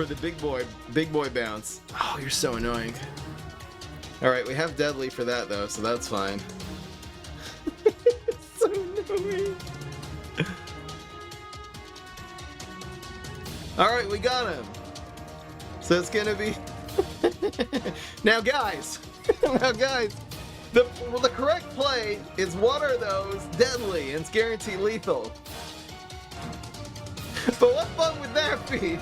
for the big boy bounce. Oh, you're so annoying. Alright, we have deadly for that though, so that's fine. So annoying. Alright, we got him. So it's gonna be... Now guys, the correct play is what are those deadly and it's guaranteed lethal. But what fun would that be?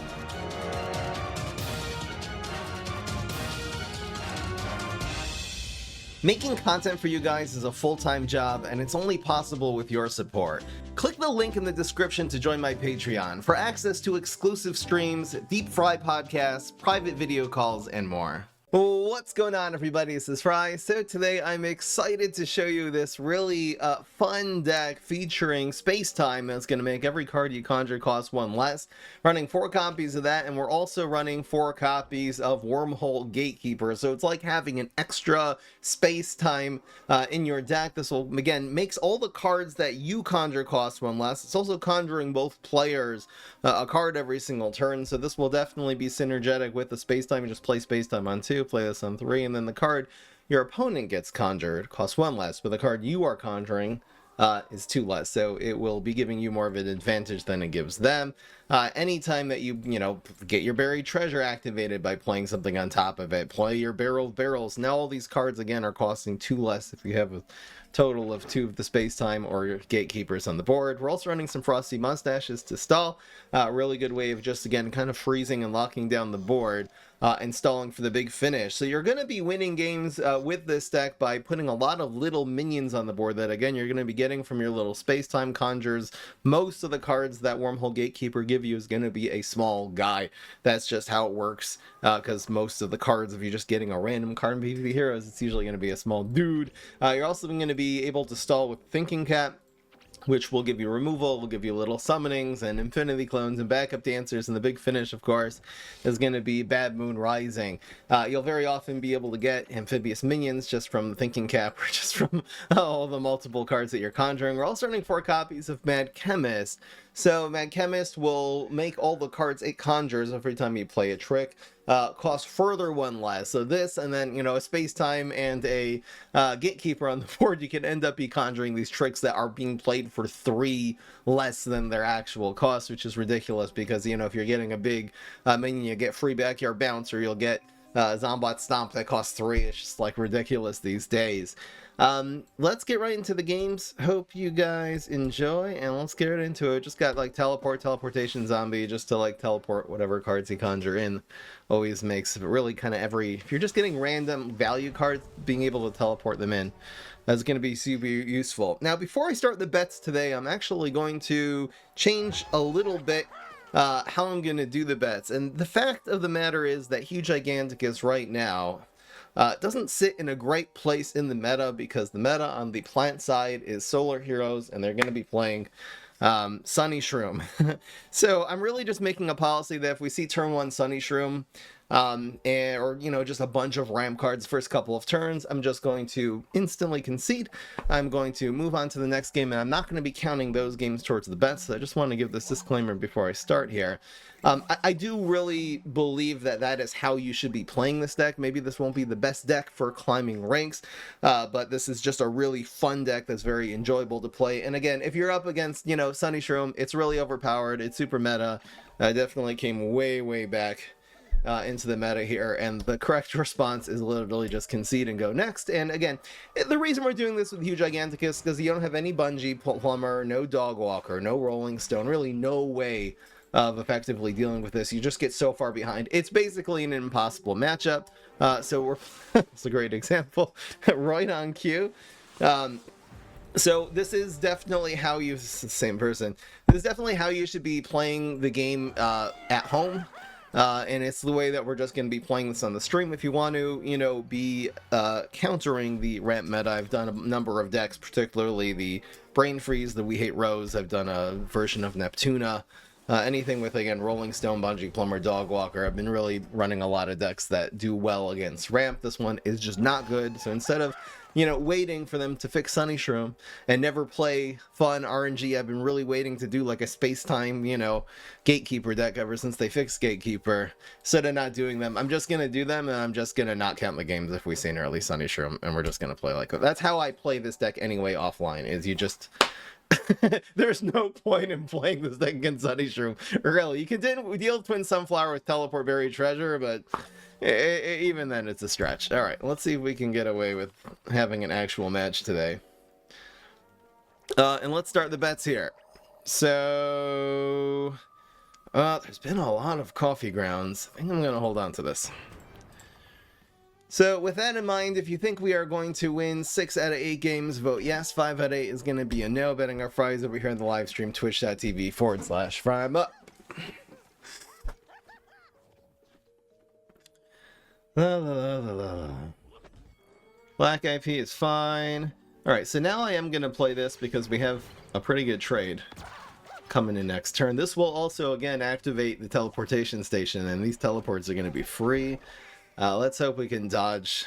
Making content for you guys is a full-time job, and it's only possible with your support. Click the link in the description to join my Patreon for access to exclusive streams, deep fry podcasts, private video calls, and more. What's going on, everybody? This is Fry. So today I'm excited to show you this really fun deck featuring Spacetime that's going to make every card you conjure cost one less. Running 4 copies of that, and we're also running 4 copies of Wormhole Gatekeeper. So it's like having an extra Spacetime in your deck. This will, again, makes all the cards that you conjure cost one less. It's also conjuring both players a card every single turn. So this will definitely be synergetic with the Spacetime. You just play Spacetime on 2. Play this on 3, and then the card your opponent gets conjured costs 1 less, but the card you are conjuring is 2 less, so it will be giving you more of an advantage than it gives them. Anytime that you get your buried treasure activated by playing something on top of it, play your barrel of barrels. Now all these cards again are costing 2 less if you have a total of 2 of the Spacetime or your Gatekeepers on the board. We're also running some Frosty Mustaches to stall. Really good way of just again kind of freezing and locking down the board. And stalling for the big finish. So you're going to be winning games with this deck by putting a lot of little minions on the board that, again, you're going to be getting from your little Spacetime conjures. Most of the cards that Wormhole Gatekeeper give you is going to be a small guy. That's just how it works, because most of the cards, if you're just getting a random card in PvP Heroes, it's usually going to be a small dude. You're also going to be able to stall with Thinking Cap, which will give you removal, will give you little summonings and infinity clones and backup dancers, and the big finish, of course, is going to be Bad Moon Rising. You'll very often be able to get amphibious minions just from Thinking Cap, or just from all the multiple cards that you're conjuring. We're also running 4 copies of Mad Chemist. So Mad Chemist will make all the cards it conjures every time you play a trick cost further 1 less. So this, and then, a Spacetime and a Gatekeeper on the board, you can end up be conjuring these tricks that are being played for 3 less than their actual cost, which is ridiculous because, if you're getting a big minion, you get free backyard bounce, or you'll get Zombat Stomp that costs 3. It's just like ridiculous these days. Let's get right into the games. Hope you guys enjoy, and let's get right into it. Just got like teleportation zombie, just to like teleport whatever cards you conjure in. Always makes really kind of if you're just getting random value cards, being able to teleport them in, that's going to be super useful. Now, before I start the bets today, I'm actually going to change a little bit how I'm going to do the bets. And the fact of the matter is that Gigantacus right now doesn't sit in a great place in the meta, because the meta on the plant side is Solar Heroes, and they're going to be playing Sunny Shroom. So I'm really just making a policy that if we see turn 1 Sunny Shroom, or just a bunch of ramp cards first couple of turns, I'm just going to instantly concede. I'm going to move on to the next game, and I'm not going to be counting those games towards the bets. So I just want to give this disclaimer before I start here. I do really believe that that is how you should be playing this deck. Maybe this won't be the best deck for climbing ranks, but this is just a really fun deck that's very enjoyable to play. And again, if you're up against, Sunny Shroom, it's really overpowered. It's super meta. I definitely came way back into the meta here, and the correct response is literally just concede and go next. And again, the reason we're doing this with Huge Gigantacus is because you don't have any Bungee Plumber, no Dog Walker, no Rolling Stone, really no way of effectively dealing with this. You just get so far behind. It's basically an impossible matchup. So we're it's a great example right on cue. So this is definitely how you, same person, this is definitely how you should be playing the game at home. And it's the way that we're just going to be playing this on the stream. If you want to, be countering the rant meta, I've done a number of decks, particularly the Brain Freeze, the We Hate Rose. I've done a version of Neptuna. Anything with, again, Rolling Stone, Bungee Plumber, Dog Walker. I've been really running a lot of decks that do well against ramp. This one is just not good. So instead of, you know, waiting for them to fix Sunny Shroom and never play fun RNG, I've been really waiting to do like a space-time, you know, Gatekeeper deck ever since they fixed Gatekeeper. Instead of not doing them, I'm just going to do them, and I'm just going to not count the games if we see an early Sunny Shroom, and we're just going to play like that. That's how I play this deck anyway offline, is you just... There's no point in playing this deck against Sunny Shroom. Really, you can deal Twin Sunflower with Teleport Buried Treasure, but even then it's a stretch. Alright, let's see if we can get away with having an actual match today. And let's start the bets here. So... there's been a lot of coffee grounds. I think I'm going to hold on to this. So with that in mind, if you think we are going to win 6 out of 8 games, vote yes. 5 out of 8 is going to be a no. Betting our fries over here on the live stream, twitch.tv/FryMup. Black IP is fine. Alright, so now I am going to play this because we have a pretty good trade coming in next turn. This will also, again, activate the teleportation station, and these teleports are going to be free. Let's hope we can dodge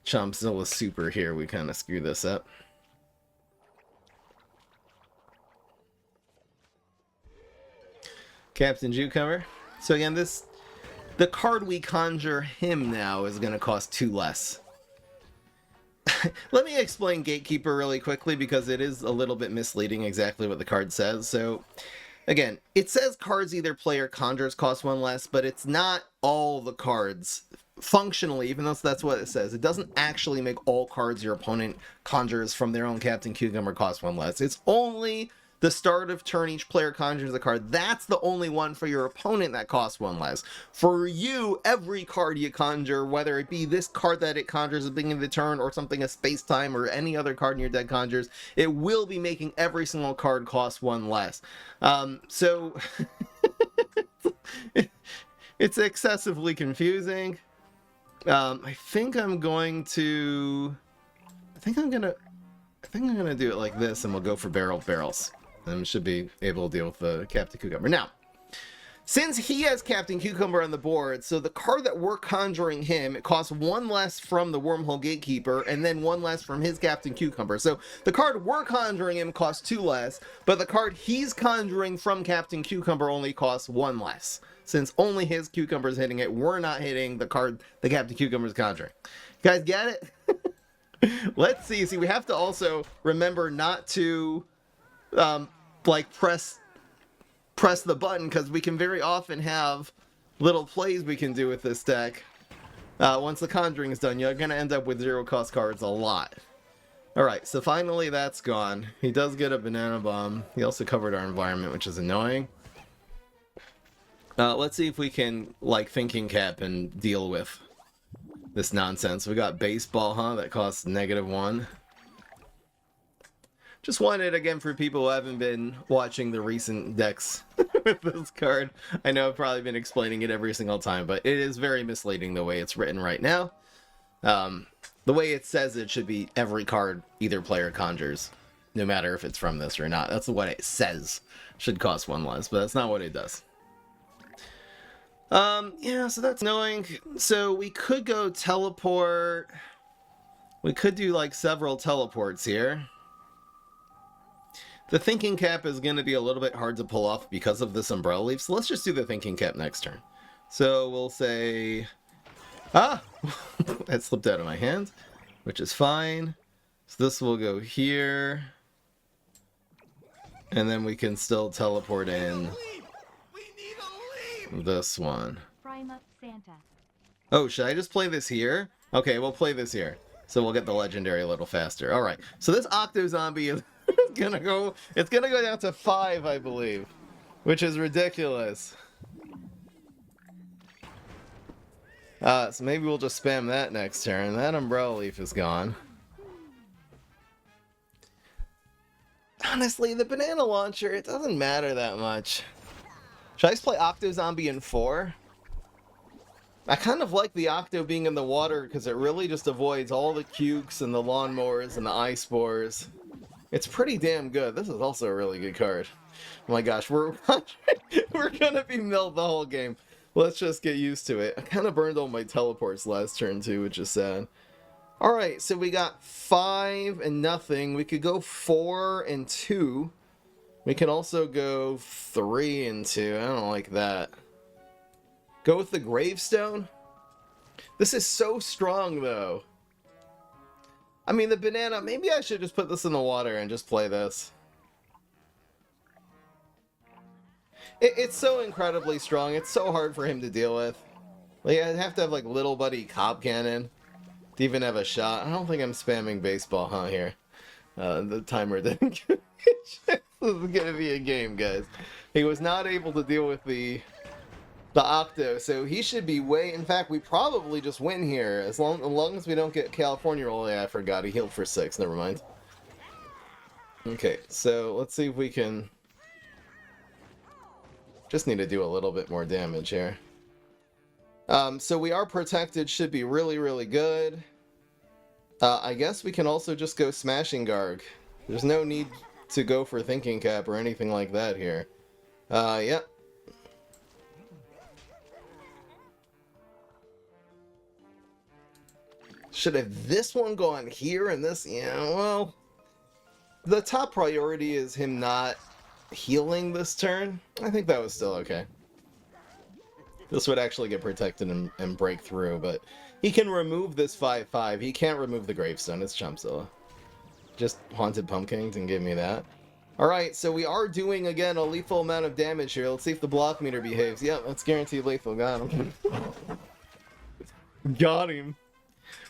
Chompzilla Super here. We kind of screw this up. Captain Cucumber. So again, the card we conjure him now is going to cost 2 less. Let me explain Gatekeeper really quickly because it is a little bit misleading exactly what the card says. So again, it says cards either player conjures cost 1 less, but it's not all the cards. Functionally, even though that's what it says, it doesn't actually make all cards your opponent conjures from their own Captain Cucumber cost 1 less. It's only the start of turn each player conjures a card. That's the only one for your opponent that costs 1 less. For you, every card you conjure, whether it be this card that it conjures at the beginning of the turn or something a space-time or any other card in your deck conjures, it will be making every single card cost 1 less. So it's excessively confusing. I think I'm gonna do it like this, and we'll go for barrels. And we should be able to deal with the Captain Cucumber. Now, since he has Captain Cucumber on the board, so the card that we're conjuring him, it costs 1 less from the Wormhole Gatekeeper, and then 1 less from his Captain Cucumber. So the card we're conjuring him costs 2 less, but the card he's conjuring from Captain Cucumber only costs 1 less. Since only his Cucumber's hitting it, we're not hitting the card the Captain Cucumber's conjuring. You guys get it? Let's see. See, we have to also remember not to, like, press the button, because we can very often have little plays we can do with this deck. Once the conjuring is done, you're going to end up with 0-cost cards a lot. Alright, so finally that's gone. He does get a Banana Bomb. He also covered our environment, which is annoying. Let's see if we can, like, Thinking Cap and deal with this nonsense. We got Baseball, huh? That costs -1. Just wanted, again, for people who haven't been watching the recent decks with this card. I know I've probably been explaining it every single time, but it is very misleading the way it's written right now. The way it says it should be every card either player conjures, no matter if it's from this or not. That's what it says. Should cost 1 less, but that's not what it does. Yeah, so that's annoying. So we could go teleport. We could do, like, several teleports here. The Thinking Cap is going to be a little bit hard to pull off because of this Umbrella Leaf, so let's just do the Thinking Cap next turn. So we'll say... Ah! That slipped out of my hand, which is fine. So this will go here. And then we can still teleport in this one. Oh, should I just play this here? Okay, we'll play this here. So we'll get the legendary a little faster. Alright, so this Octo Zombie is gonna go... It's gonna go down to 5, I believe. Which is ridiculous. So maybe we'll just spam that next turn. That Umbrella Leaf is gone. Honestly, the Banana Launcher, it doesn't matter that much. Should I just play Octo Zombie in 4? I kind of like the Octo being in the water because it really just avoids all the Cukes and the Lawnmowers and the Eye Spores. It's pretty damn good. This is also a really good card. Oh my gosh, we're we're gonna be milled the whole game. Let's just get used to it. I kind of burned all my teleports last turn too, which is sad. Alright, so we got 5 and nothing. We could go 4 and 2. We can also go 3 and 2. I don't like that. Go with the gravestone? This is so strong, though. I mean, the banana... Maybe I should just put this in the water and just play this. It's so incredibly strong. It's so hard for him to deal with. Like, I'd have to have, like, little buddy Cop Cannon to even have a shot. I don't think I'm spamming baseball, huh, here. The timer didn't give me a chance. This is gonna be a game, guys. He was not able to deal with the Octo, so he should be way... In fact, we probably just win here. As long as we don't get California roll. Yeah, I forgot. He healed for 6. Never mind. Okay, so let's see if we can... Just need to do a little bit more damage here. So we are protected. Should be really, really good. I guess we can also just go Smashing Garg. There's no need to go for Thinking Cap or anything like that here. Yep. Should have this one gone here and this? Yeah, well... The top priority is him not healing this turn. I think that was still okay. This would actually get protected and break through, but... He can remove this 5/5. He can't remove the gravestone. It's Chumpzilla. Just Haunted Pumpkin can give me that. Alright, so we are doing, again, a lethal amount of damage here. Let's see if the block meter behaves. Yep, that's guaranteed lethal. Got him. Got him.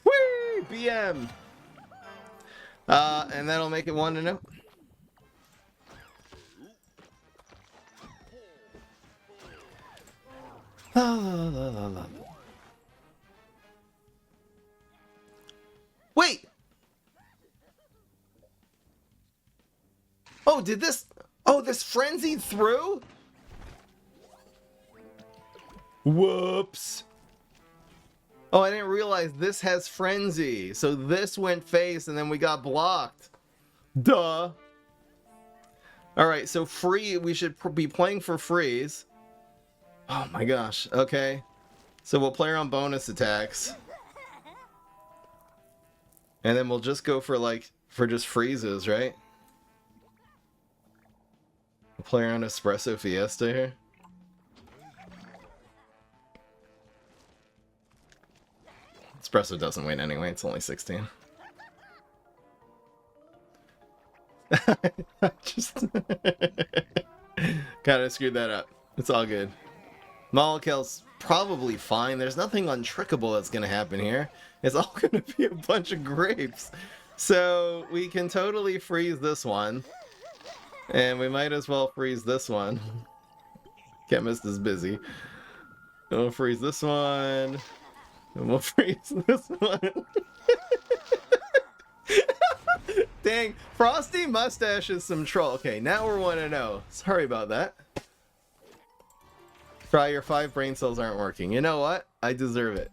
Whee! BM! And that'll make it 1-0. La la la la la. Wait! Oh, did this... Oh, this frenzied through? Whoops. Oh, I didn't realize this has frenzy. So this went face and then we got blocked. Duh. Alright, so free... We should be playing for freeze. Oh my gosh. Okay. So we'll play around bonus attacks. And then we'll just go for, like, for just freezes, right? We'll play around Espresso Fiesta here. Espresso doesn't win anyway, it's only 16. Just... Kinda screwed that up. It's all good. Molocale's probably fine. There's nothing untrickable that's gonna happen here. It's all gonna be a bunch of grapes. So we can totally freeze this one. And we might as well freeze this one. Chemist is busy. And we'll freeze this one. And we'll freeze this one. Dang, Frosty Mustache is some troll. Okay, now we're 1-0. Sorry about that. Try your 5 brain cells aren't working. You know what? I deserve it.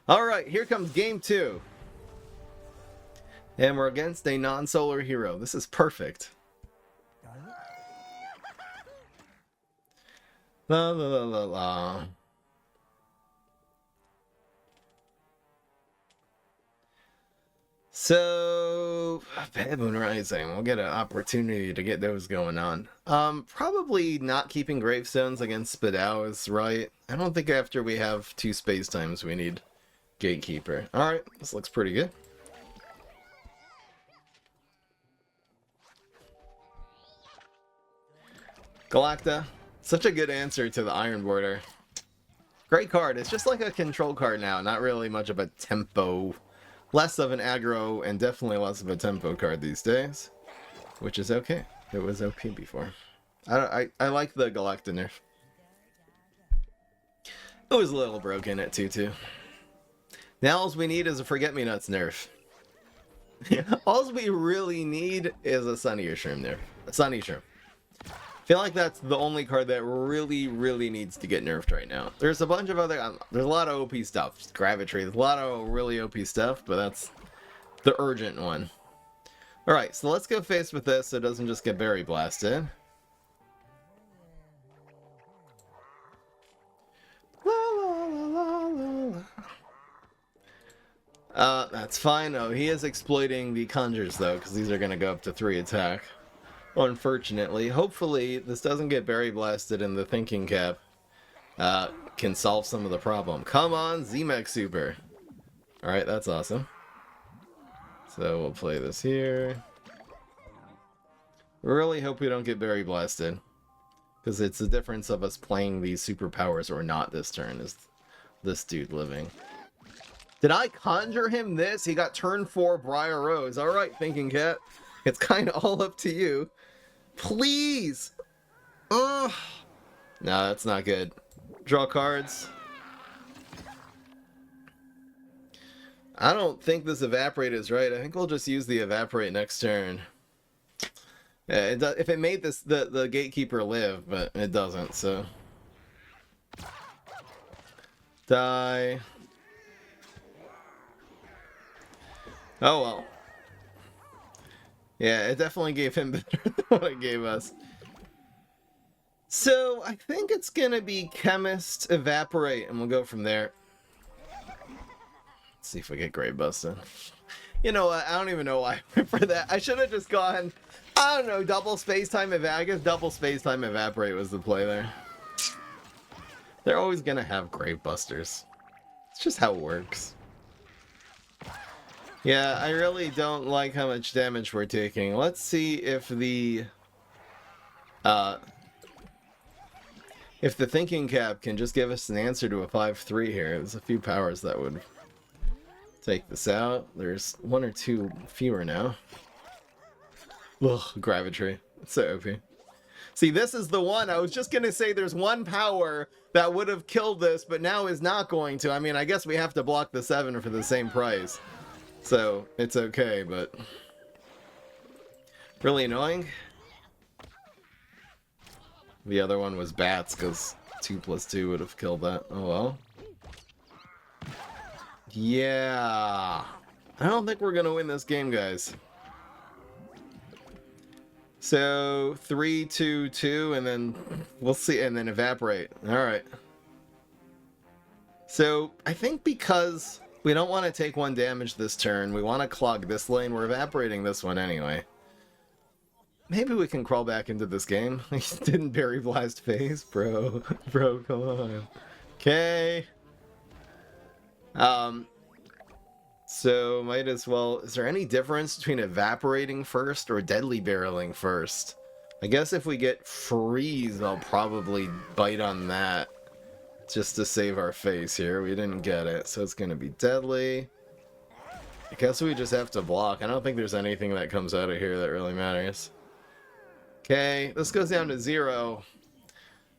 Alright, here comes game 2. And we're against a non-solar hero. This is perfect. La la la la la. So, Bad Moon Rising. We'll get an opportunity to get those going on. Probably not keeping gravestones against Spadao is right. I don't think after we have 2 space times we need Gatekeeper. Alright, this looks pretty good. Galacta. Such a good answer to the Iron Border. Great card. It's just like a control card now. Not really much of a tempo. Less of an aggro and definitely less of a tempo card these days. Which is okay. It was OP before. I like the Galacta nerf. It was a little broken at 2-2. Now all we need is a Forget-Me-Nuts nerf. All we really need is a Sunny Shroom nerf. A Sunny Shroom. I feel like that's the only card that really, really needs to get nerfed right now. There's a bunch of other... there's a lot of OP stuff. Gravity, there's a lot of really OP stuff, but that's the urgent one. Alright, so let's go face with this so it doesn't just get berry blasted. That's fine. Oh, he is exploiting the conjures, though, because these are going to go up to 3 attack. Unfortunately. Hopefully, this doesn't get berry blasted and the thinking cap can solve some of the problem. Come on, M.U.G Super. Alright, that's awesome. So we'll play this here. Really hope we don't get berry blasted. Because it's the difference of us playing these superpowers or not this turn, is this dude living. Did I conjure him this? He got turn 4 Briar Rose. Alright, thinking cat. It's kind of all up to you. Please! Ugh! No, that's not good. Draw cards. I don't think this evaporate is right. I think we'll just use the evaporate next turn. Yeah, if it made this the gatekeeper live, but it doesn't, so. Die. Oh well. Yeah, it definitely gave him better than what it gave us. So, I think it's gonna be Chemist, Evaporate, and we'll go from there. Let's see if we get Grave Busted. You know what, I don't even know why I went for that. I should have just gone, I don't know, double Space-Time Evaporate. I guess double Space-Time Evaporate was the play there. They're always gonna have Grave Busters. It's just how it works. Yeah, I really don't like how much damage we're taking. Let's see if the thinking cap can just give us an answer to a 5-3 here. There's a few powers that would take this out. There's 1 or 2 fewer now. Ugh, Gravitry. It's so OP. See, this is the one. I was just gonna say there's one power that would have killed this, but now is not going to. I mean, I guess we have to block the 7 for the same price. So, it's okay, but really annoying. The other one was bats, because 2+2 would have killed that. Oh well. Yeah. I don't think we're going to win this game, guys. So, 3, 2, 2, and then we'll see, and then evaporate. Alright. So, I think because we don't want to take 1 damage this turn. We want to clog this lane. We're evaporating this one anyway. Maybe we can crawl back into this game. He didn't berry blast phase, bro. Bro, come on. Okay. So might as well. Is there any difference between evaporating first or deadly barreling first? I guess if we get freeze, I'll probably bite on that. Just to save our face here. We didn't get it, so it's gonna be deadly. I guess we just have to block. I don't think there's anything that comes out of here that really matters. Okay, this goes down to 0.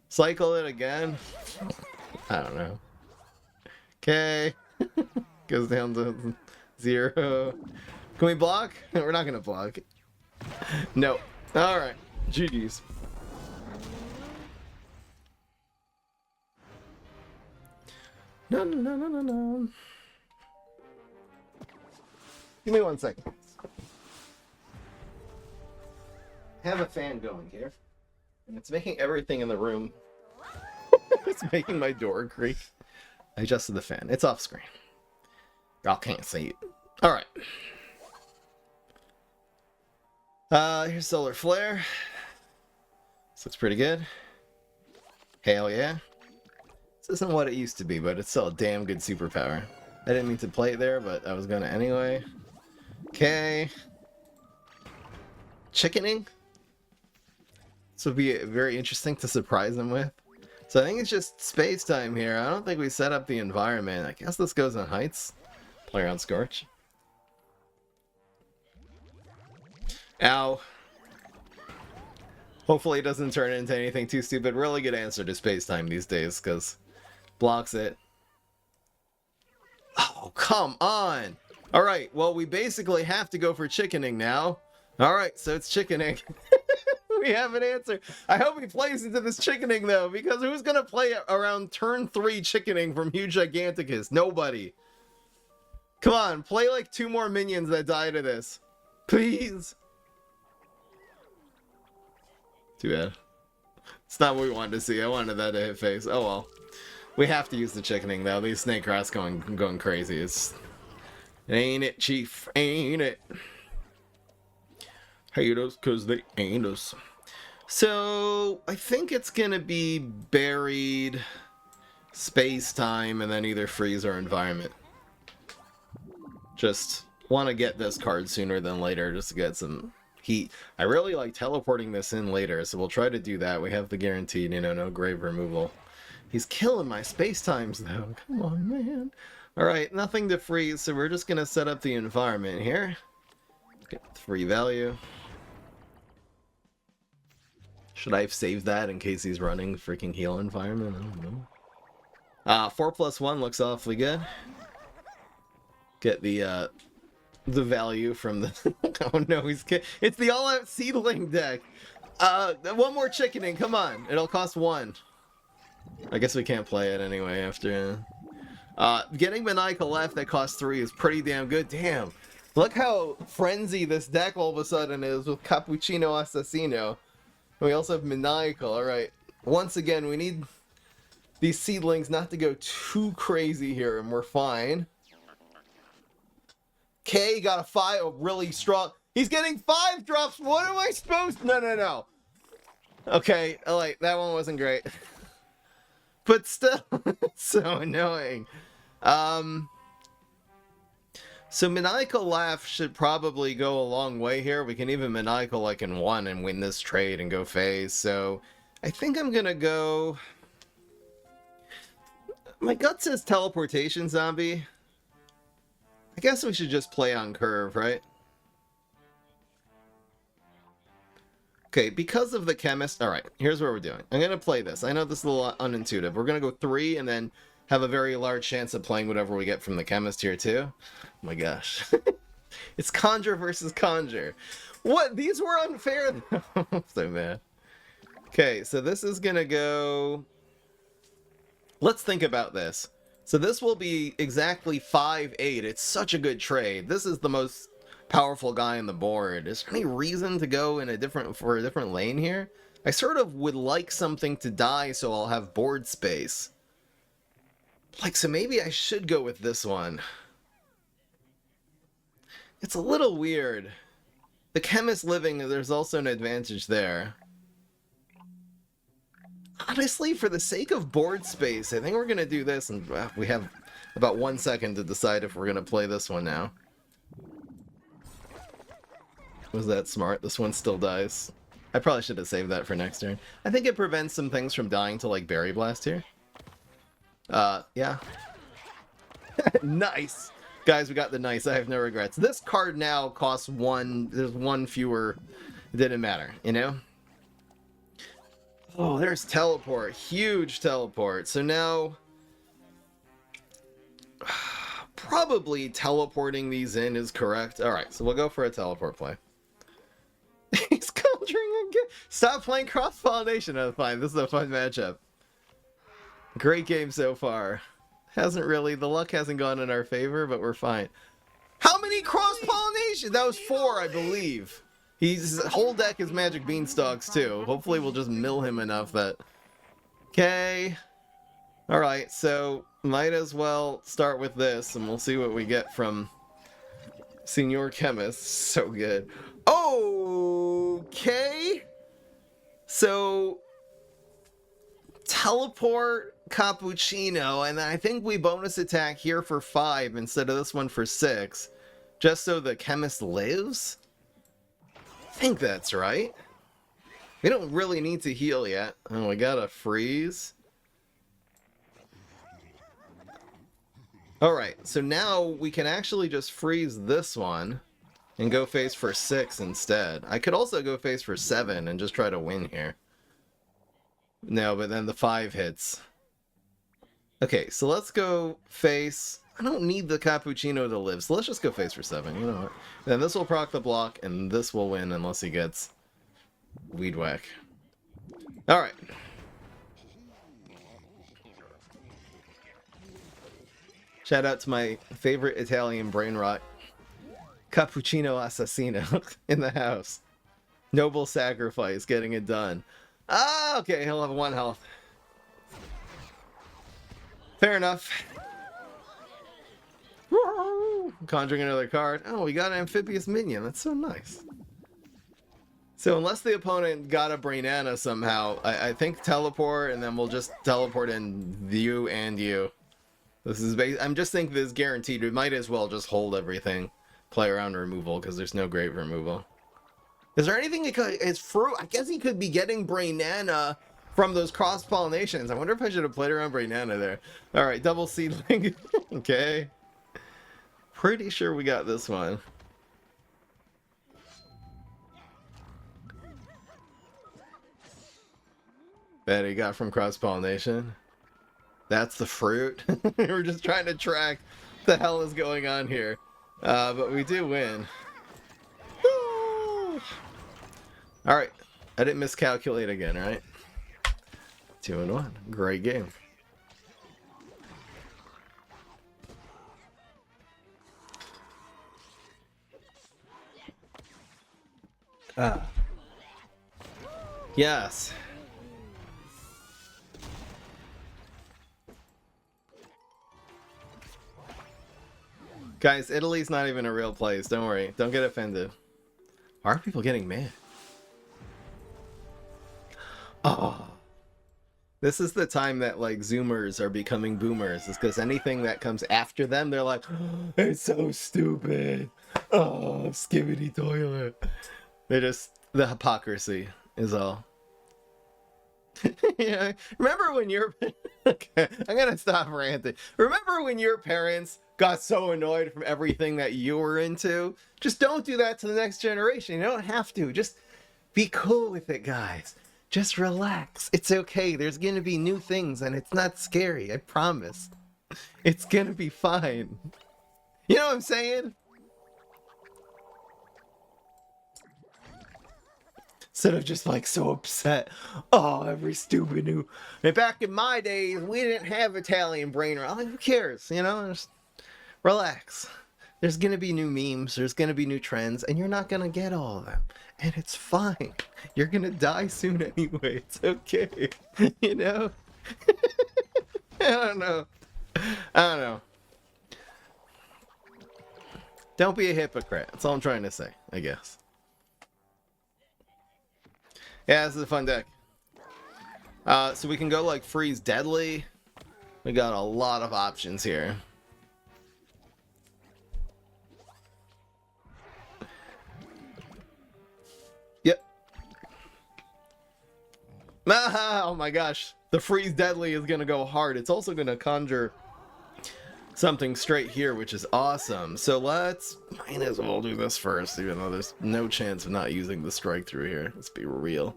Cycle it again. I don't know. Okay. Goes down to 0. Can we block? We're not gonna block. No. Alright. GG's. No, no, no, no, no, no. Give me 1 second. I have a fan going here, and it's making everything in the room. It's making my door creak. I adjusted the fan. It's off screen. Y'all can't see it. Alright. Here's Solar Flare. This looks pretty good. Hell yeah. This isn't what it used to be, but it's still a damn good superpower. I didn't mean to play it there, but I was gonna anyway. Okay. Chickening. This would be very interesting to surprise him with. So I think it's just space time here. I don't think we set up the environment. I guess this goes on Heights. Play around Scorch. Ow. Hopefully it doesn't turn into anything too stupid. Really good answer to space time these days, because blocks it. Oh, come on! Alright, well, we basically have to go for chickening now. Alright, so it's chickening. We have an answer. I hope he plays into this chickening, though, because who's going to play around turn 3 chickening from M.U.G Gigantacus? Nobody. Come on, play like 2 more minions that die to this. Please. Too bad. It's not what we wanted to see. I wanted that to hit face. Oh well. We have to use the chickening though. These snake rats going crazy. Ain't it, Chief? Ain't it? Hate us cause they ain't us. So I think it's gonna be buried, space time, and then either freeze or environment. Just want to get this card sooner than later just to get some heat. I really like teleporting this in later, so we'll try to do that. We have the guaranteed, you know, no grave removal. He's killing my space times though. Come on, man. Alright, nothing to freeze, so we're just gonna set up the environment here. Get the free value. Should I have saved that in case he's running freaking heal environment? I don't know. 4+1 looks awfully good. Get the value from the... oh no, it's the all-out seedling deck! One more chickening, come on! It'll cost 1. I guess we can't play it anyway after... getting Maniacal F that costs 3 is pretty damn good. Damn! Look how frenzy this deck all of a sudden is with Cappuccino Assassino. We also have Maniacal, alright. Once again, we need these seedlings not to go too crazy here, and we're fine. K got a 5, really strong. He's getting 5 drops! What am I supposed to... No. Okay, alright, that one wasn't great. But still, it's so annoying. So Maniacal Laugh should probably go a long way here. We can even Maniacal like in 1 and win this trade and go phase. So I think I'm gonna go... My gut says Teleportation Zombie. I guess we should just play on curve, right? Okay, because of the chemist... Alright, here's what we're doing. I'm gonna play this. I know this is a little unintuitive. We're gonna go 3 and then have a very large chance of playing whatever we get from the chemist here too. Oh my gosh. It's Conjure versus Conjure. What? These were unfair though. So bad. Okay, so this is gonna go... Let's think about this. So this will be exactly 5-8. It's such a good trade. This is the most powerful guy on the board. Is there any reason to go in a different lane here? I sort of would like something to die so I'll have board space. Like, so maybe I should go with this one. It's a little weird. The chemist living, there's also an advantage there. Honestly, for the sake of board space, I think we're going to do this, and we have about 1 second to decide if we're going to play this one now. Was that smart? This one still dies. I probably should have saved that for next turn. I think it prevents some things from dying to, like, Berry Blast here. Yeah. Nice! Guys, we got the nice. I have no regrets. This card now costs 1. There's 1 fewer. It didn't matter, you know? Oh, there's teleport. Huge teleport. So now... probably teleporting these in is correct. Alright, so we'll go for a teleport play. He's conjuring again. Stop playing cross-pollination. Oh, fine. This is a fun matchup. Great game so far. Hasn't really... The luck hasn't gone in our favor, but we're fine. How many cross-pollination? That was 4, I believe. His whole deck is Magic Beanstalks, too. Hopefully we'll just mill him enough that... Okay. Alright, so might as well start with this, and we'll see what we get from Senior Chemist. So good. Okay! So... Teleport Cappuccino, and I think we bonus attack here for 5 instead of this one for 6. Just so the chemist lives? I think that's right. We don't really need to heal yet. Oh, we gotta freeze. Alright, so now we can actually just freeze this one and go face for 6 instead. I could also go face for 7 and just try to win here. No, but then the 5 hits. Okay, so let's go face... I don't need the Cappuccino to live, so let's just go face for 7. You know what? Then this will proc the block, and this will win unless he gets Weed Whack. Alright. Shout out to my favorite Italian brain rot Cappuccino Assassino in the house. Noble sacrifice, getting it done. Ah, okay, he'll have 1 health. Fair enough. Conjuring another card. Oh, we got an amphibious minion. That's so nice. So unless the opponent got a Brainana somehow, I think teleport, and then we'll just teleport in you and you. This is I'm just thinking this is guaranteed. We might as well just hold everything. Play around removal, because there's no great removal. Is there anything he could... Is fruit... I guess he could be getting Brainana from those cross-pollinations. I wonder if I should have played around Brainana there. Alright, double seedling. Okay. Pretty sure we got this one. That he got from cross-pollination. That's the fruit. We're just trying to track what the hell is going on here. But we do win. Alright. I didn't miscalculate again, right? 2-1. Great game. Yes. Guys, Italy's not even a real place. Don't worry. Don't get offended. Why are people getting mad? Oh. This is the time that, like, Zoomers are becoming boomers. It's because anything that comes after them, they're like, oh, it's so stupid. Oh, skibbity toilet. They're just... The hypocrisy is all. Yeah. Remember when your... Okay, I'm gonna stop ranting. Remember when your parents got so annoyed from everything that you were into? Just don't do that to the next generation. You don't have to. Just be cool with it, guys. Just relax. It's okay. There's gonna be new things and it's not scary. I promise. It's gonna be fine. You know what I'm saying? Instead of just like so upset. Oh, every stupid new... And back in my days, we didn't have Italian brain rot. Like, who cares? You know? Just relax. There's gonna be new memes. There's gonna be new trends. And you're not gonna get all of them. And it's fine. You're gonna die soon anyway. It's okay. You know? I don't know. I don't know. Don't be a hypocrite. That's all I'm trying to say, I guess. Yeah, this is a fun deck. So we can go like freeze deadly. We got a lot of options here. Yep. Ah, oh my gosh. The freeze deadly is going to go hard. It's also going to conjure something straight here, which is awesome. So let's... Might as well do this first, even though there's no chance of not using the strike through here. Let's be real.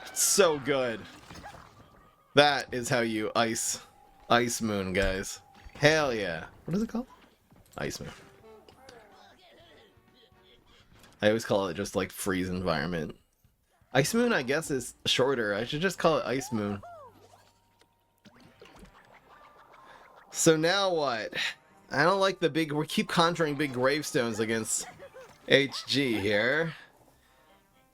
It's so good. That is how you ice moon, guys. Hell yeah. What is it called? Ice moon. I always call it just like freeze environment. Ice moon, I guess, is shorter. I should just call it ice moon. So now what? I don't like the big... We keep conjuring big gravestones against HG here.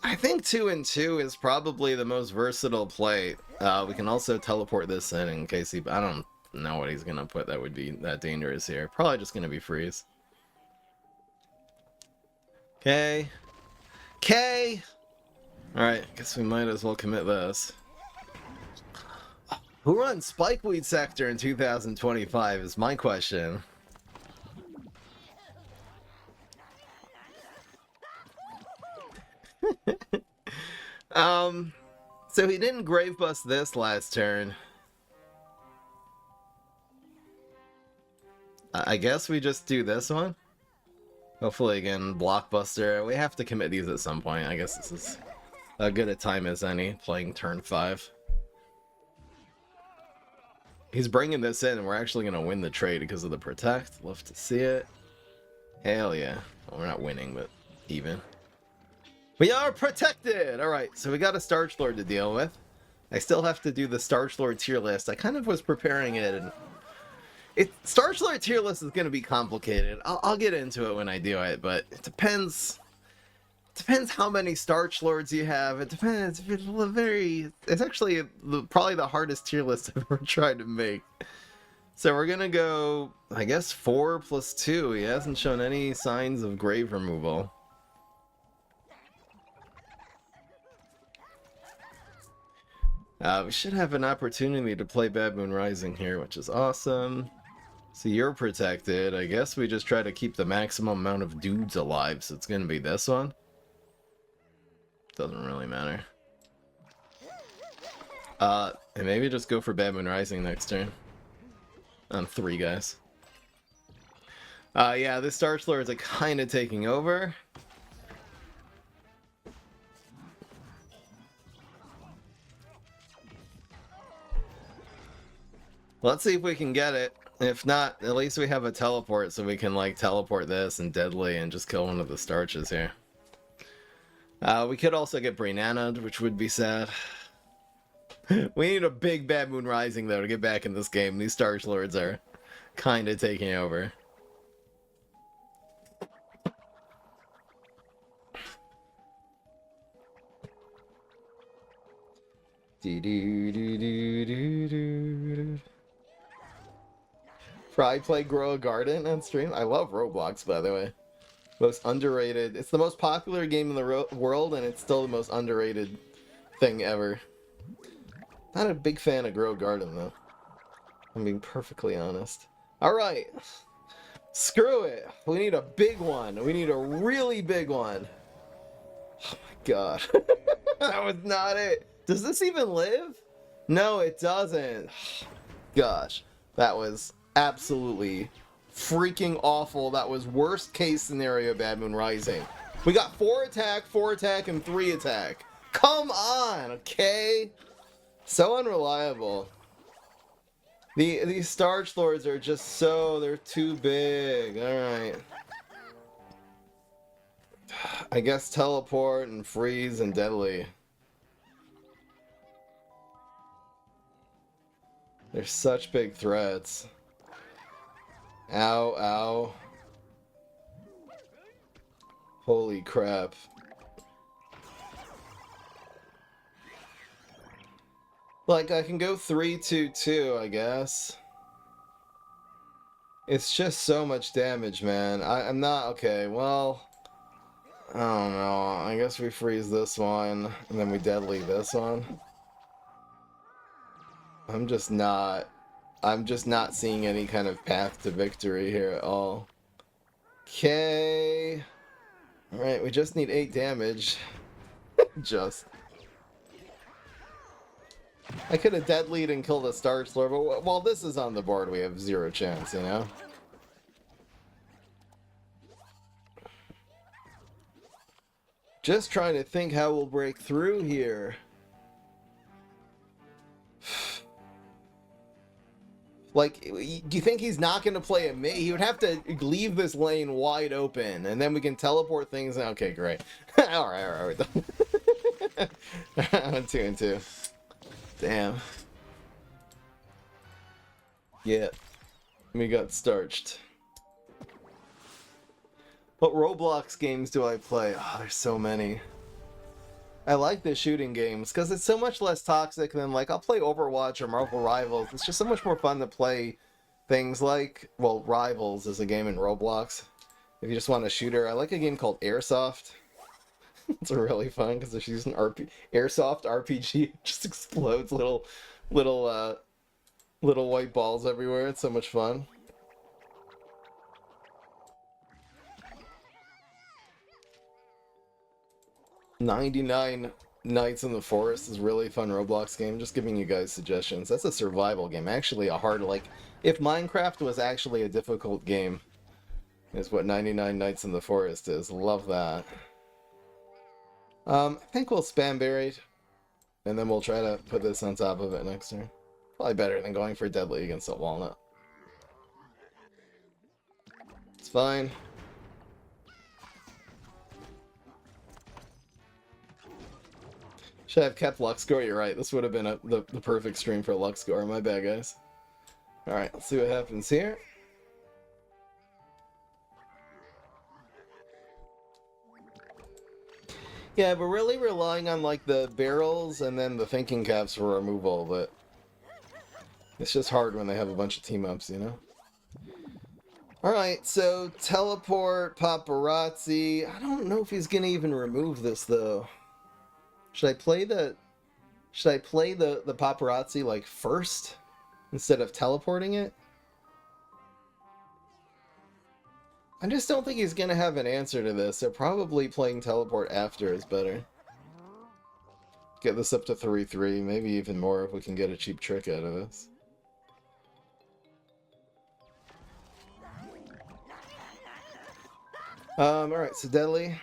I think 2 and 2 is probably the most versatile play. We can also teleport this in case he... I don't know what he's going to put that would be that dangerous here. Probably just going to be freeze. Okay. Okay! Alright, guess we might as well commit this. Who runs Spikeweed Sector in 2025 is my question. So he didn't grave bust this last turn. I guess we just do this one. Hopefully again, Blockbuster. We have to commit these at some point. I guess this is as good a time as any, playing turn 5. He's bringing this in, and we're actually going to win the trade because of the protect. Love to see it. Hell yeah. Well, we're not winning, but even. We are protected! Alright, so we got a Starch Lord to deal with. I still have to do the Starch Lord tier list. I kind of was preparing it Star Lord tier list is going to be complicated. I'll get into it when I do it, but it depends. Depends how many Starch Lords you have. It depends. It's actually probably the hardest tier list I've ever tried to make. So we're gonna go, I guess, 4 plus 2. He hasn't shown any signs of grave removal. We should have an opportunity to play Bad Moon Rising here, which is awesome. So you're protected. I guess we just try to keep the maximum amount of dudes alive, so it's gonna be this one. Doesn't really matter. And maybe just go for Bad Moon Rising next turn. On 3 guys. Yeah, this Starch Lords are kind of taking over. Let's see if we can get it. If not, at least we have a teleport, so we can like teleport this and Deadly and just kill one of the Starches here. We could also get Brainana'd, which would be sad. We need a big Bad Moon Rising, though, to get back in this game. These Starch Lords are kind of taking over. Fry play Grow a Garden on stream? I love Roblox, by the way. Most underrated. It's the most popular game in the world, and it's still the most underrated thing ever. Not a big fan of Grow a Garden, though. I'm being perfectly honest. Alright. Screw it. We need a big one. We need a really big one. Oh my god. That was not it. Does this even live? No, it doesn't. Gosh. That was absolutely freaking awful. That was worst case scenario Bad Moon Rising. We got 4 attack, and 3 attack. Come on, okay? So unreliable. These Starch Lords are just so, they're too big. Alright. I guess teleport and freeze and Deadly. They're such big threats. Ow, ow. Holy crap. Like, I can go 3-2-2, I guess. It's just so much damage, man. I'm not... Okay, well... I don't know. I guess we freeze this one, and then we Deadly this one. I'm just not seeing any kind of path to victory here at all. Okay. Alright, we just need 8 damage. Just. I could have Deadlied and killed a Starch Lord, but while this is on the board, we have 0 chance, you know? Just trying to think how we'll break through here. Like, do you think he's not going to play a mid? He would have to leave this lane wide open, and then we can teleport things. Okay, great. Alright, we're done. 2 and 2. Damn. Yeah. We got starched. What Roblox games do I play? Oh, there's so many. I like the shooting games because it's so much less toxic than, like, I'll play Overwatch or Marvel Rivals. It's just so much more fun to play things like, well, Rivals is a game in Roblox. If you just want a shooter, I like a game called Airsoft. It's really fun because they're using Airsoft RPG. It just explodes little white balls everywhere. It's so much fun. "99 Nights in the Forest" is a really fun Roblox game. Just giving you guys suggestions. That's a survival game. Actually a hard, like, if Minecraft was actually a difficult game, is what 99 Nights in the Forest is. Love that. I think we'll spam Buried, and then we'll try to put this on top of it next turn. Probably better than going for Deadly against a Walnut. It's fine. Should have kept Luxgore, you're right. This would have been the perfect stream for Luxgore. My bad, guys. Alright, let's see what happens here. Yeah, we're really relying on like the barrels and then the thinking caps for removal, but it's just hard when they have a bunch of team-ups, you know? Alright, so teleport, paparazzi. I don't know if he's gonna even remove this though. Should I play the paparazzi like first instead of teleporting it? I just don't think he's gonna have an answer to this, so probably playing teleport after is better. Get this up to 3-3, maybe even more if we can get a cheap trick out of this. Alright, so deadly.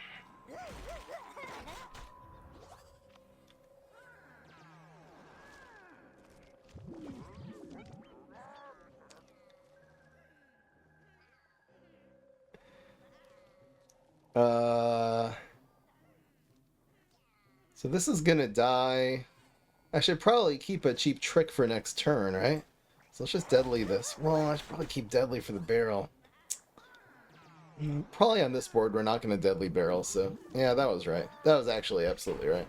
So this is gonna die. I should probably keep a cheap trick for next turn, right? So let's just deadly this. Well, I should probably keep deadly for the barrel. Probably on this board we're not gonna deadly barrel, so yeah, that was right. That was actually absolutely right.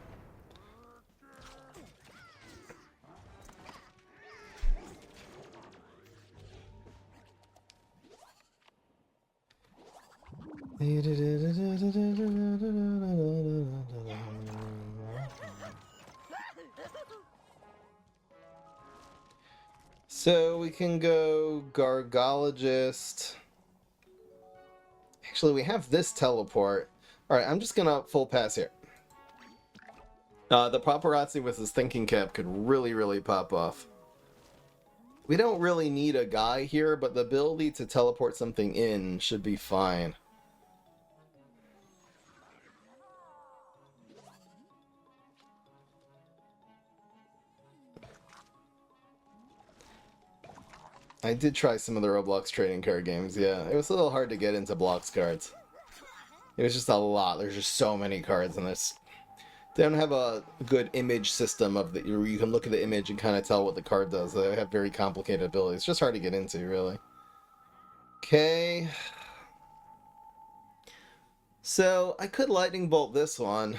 So we can go Gargologist. Actually, we have this teleport. Alright, I'm just gonna full pass here. The paparazzi with his thinking cap could really pop off. We don't really need a guy here, but the ability to teleport something in should be fine. I did try some of the Roblox trading card games, yeah. It was a little hard to get into blocks cards. It was just a lot. There's just so many cards in this. They don't have a good image system of the, you can look at the image and kind of tell what the card does. They have very complicated abilities. It's just hard to get into, really. Okay. So, I could lightning bolt this one.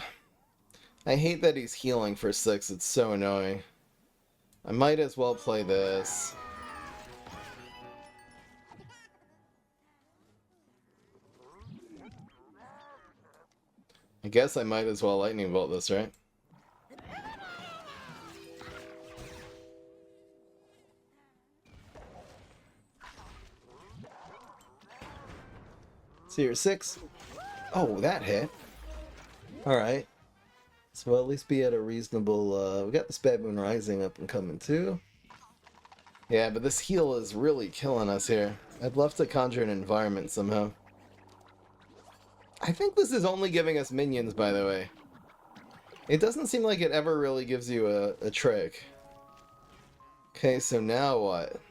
I hate that he's healing for 6. It's so annoying. I might as well play this. I guess I might as well lightning bolt this, right? So you're 6. Oh, that hit. Alright. So we'll at least be at a reasonable... we got this Baboon Rising up and coming too. Yeah, but this heal is really killing us here. I'd love to conjure an environment somehow. I think this is only giving us minions, by the way. It doesn't seem like it ever really gives you a trick. Okay, so now what?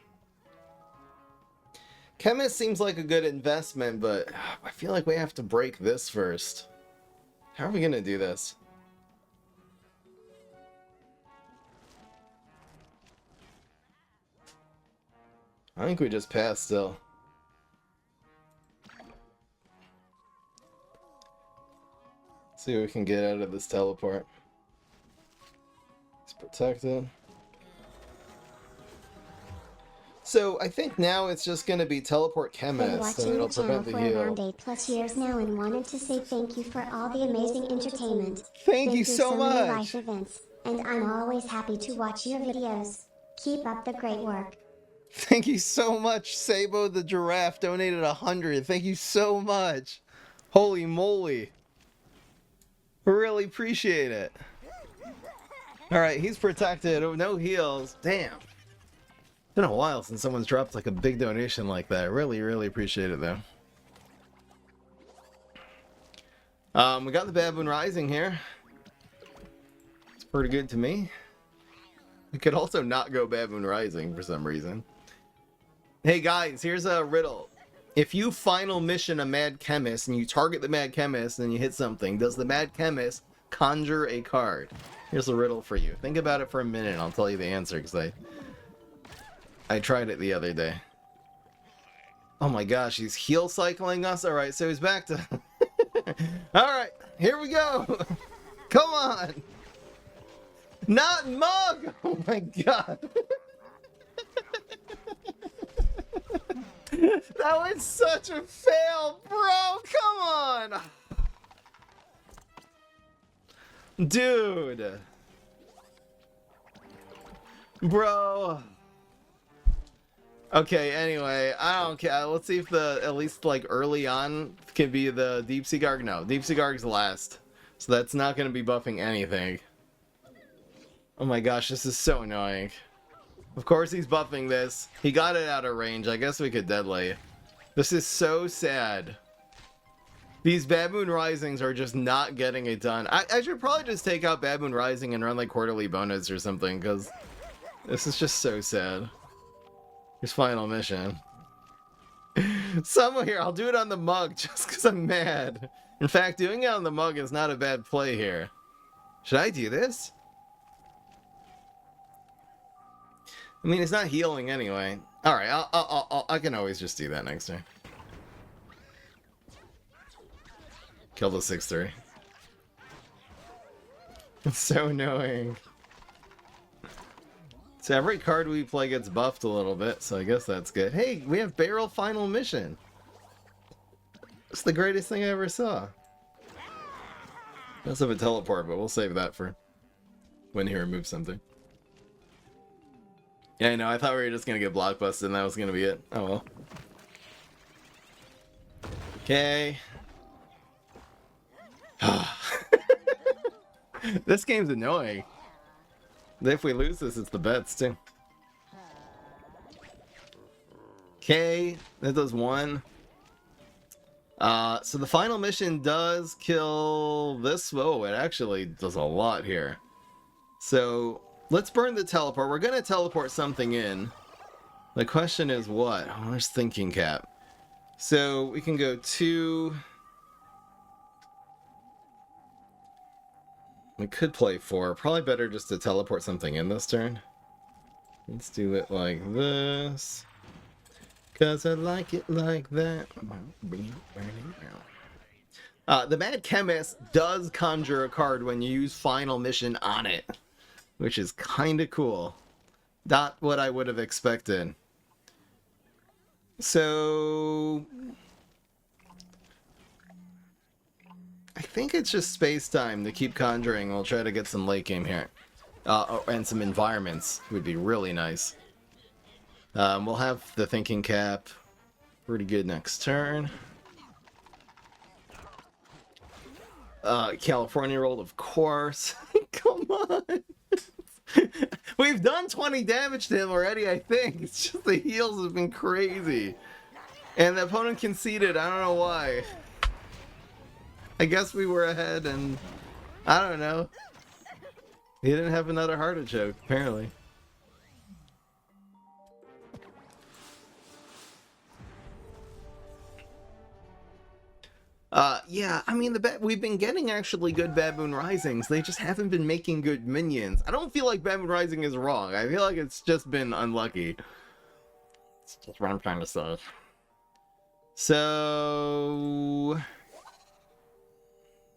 Chemist seems like a good investment, but I feel like we have to break this first. How are we gonna do this? I think we just pass still. See what we can get out of this teleport. It's protected. So I think now it's just going to be teleport chemist, and it'll prevent the heal. Been watching the channel for around 8+ years now, and wanted to say thank you for all the amazing entertainment. Thank you so much. Many life events, and I'm always happy to watch your videos. Keep up the great work. Thank you so much. Sabo the giraffe donated 100. Thank you so much. Holy moly. Really appreciate it. Alright, he's protected. Oh, no heals. Damn. It's been a while since someone's dropped like a big donation like that. Really appreciate it though. We got the Baboon Rising here. It's pretty good to me. We could also not go Baboon Rising for some reason. Hey guys, here's a riddle. If you final mission a Mad Chemist and you target the Mad Chemist and you hit something, does the Mad Chemist conjure a card? Here's a riddle for you. Think about it for a minute and I'll tell you the answer, because I tried it the other day. Oh my gosh, he's heal cycling us? Alright, so he's back to... Alright, here we go! Come on! Not M.U.G! Oh my god! That was such a fail, bro! Come on! Dude! Bro! Okay, anyway, I don't care. Let's see if the, at least like early on, can be the Deep Sea Garg. No, Deep Sea Garg's last. So that's not going to be buffing anything. Oh my gosh, this is so annoying. Of course he's buffing this. He got it out of range. I guess we could deadly. This is so sad. These Baboon Risings are just not getting it done. I should probably just take out Baboon Rising and run like quarterly bonus or something, because this is just so sad. Here's final mission. Somewhere here, I'll do it on the M.U.G just because I'm mad. In fact, doing it on the M.U.G is not a bad play here. Should I do this? I mean, it's not healing anyway. Alright, I can always just do that next turn. Kill the 6-3. It's so annoying. So every card we play gets buffed a little bit, so I guess that's good. Hey, we have Barrel Final Mission. It's the greatest thing I ever saw. Let's have a teleport, but we'll save that for when he removes something. Yeah, I know, I thought we were just gonna get blockbusted and that was gonna be it. Oh well. Okay. This game's annoying. If we lose this, it's the bets too. Okay, that does one. So the final mission does kill this. Whoa, it actually does a lot here. So let's burn the teleport. We're gonna teleport something in. The question is what? Oh, there's thinking cap. So we can go 2. We could play 4. Probably better just to teleport something in this turn. Let's do it like this. Cause I like it like that. The Mad Chemist does conjure a card when you use Final Mission on it. Which is kinda cool. Not what I would have expected. So... I think it's just space-time to keep conjuring. We'll try to get some late game here. And some environments would be really nice. We'll have the thinking cap pretty good next turn. California roll, of course. Come on! We've done 20 damage to him already, I think. It's just the heals have been crazy. And the opponent conceded, I don't know why. I guess we were ahead and I don't know. He didn't have another heart choke, apparently. Yeah, I mean, we've been getting actually good Baboon Risings. They just haven't been making good minions. I don't feel like Baboon Rising is wrong. I feel like it's just been unlucky. That's just what I'm trying to say. So...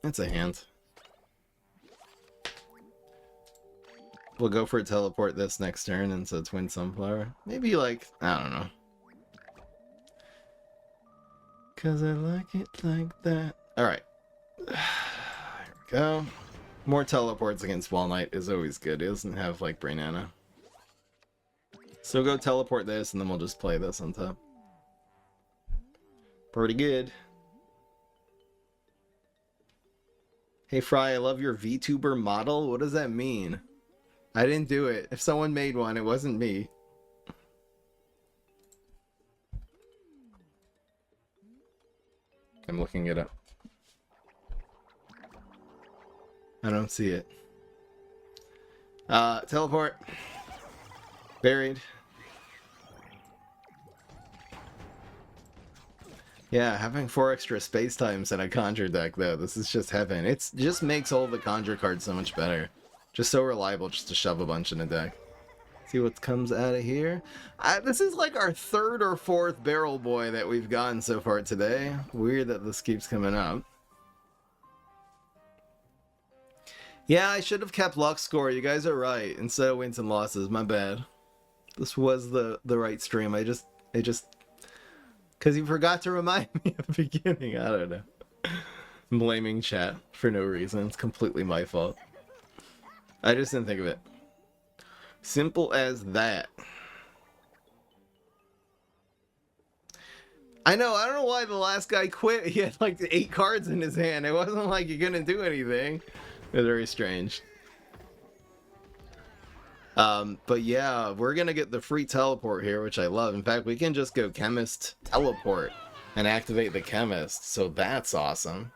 that's a hand. We'll go for a teleport this next turn and so Twin Sunflower. Maybe like, I don't know. Cause I like it like that. Alright. Here we go. More teleports against Wall Knight is always good. It doesn't have like Brain Anna. So go teleport this and then we'll just play this on top. Pretty good. Hey Fry, I love your VTuber model. What does that mean? I didn't do it. If someone made one, it wasn't me. I'm looking it up. I don't see it. Teleport. Buried. Yeah, having 4 extra space times in a conjure deck though, this is just heaven. It just makes all the conjure cards so much better. Just so reliable just to shove a bunch in a deck. See what comes out of here. This is like our third or fourth barrel boy that we've gotten so far today. Weird that this keeps coming up. Yeah, I should have kept luck score. You guys are right. Instead of wins and losses, my bad. This was the right stream. I just because you forgot to remind me at the beginning. I don't know. I'm blaming chat for no reason. It's completely my fault. I just didn't think of it. Simple as that. I know, I don't know why the last guy quit. He had like 8 cards in his hand. It wasn't like he couldn't do anything. It was very strange. But yeah, we're gonna get the free teleport here, which I love. In fact, we can just go chemist teleport and activate the chemist. So that's awesome.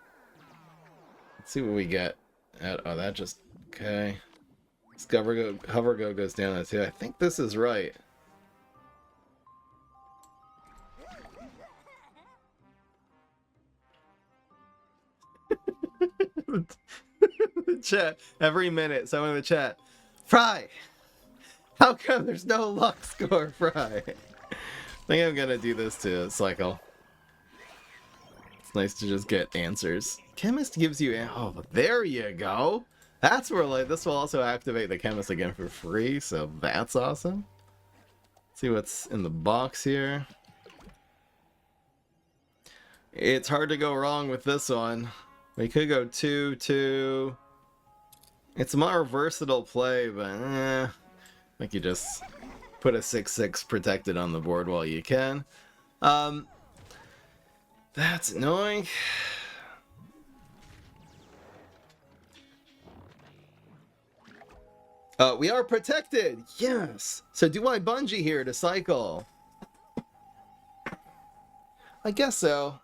Let's see what we get. Oh, that just... Okay. Hover go goes down that too. I think this is right. The chat every minute. Someone in the chat. Fry. How come there's no luck score, Fry? I think I'm gonna do this to cycle. It's nice to just get answers. Chemist gives you... Oh, there you go. That's where, like, this will also activate the chemist again for free, so that's awesome. Let's see what's in the box here. It's hard to go wrong with this one. We could go 2-2. It's a more versatile play, but I think you just put a 6-6 protected on the board while you can. That's annoying. We are protected! Yes! So do I bungee here to cycle? I guess so.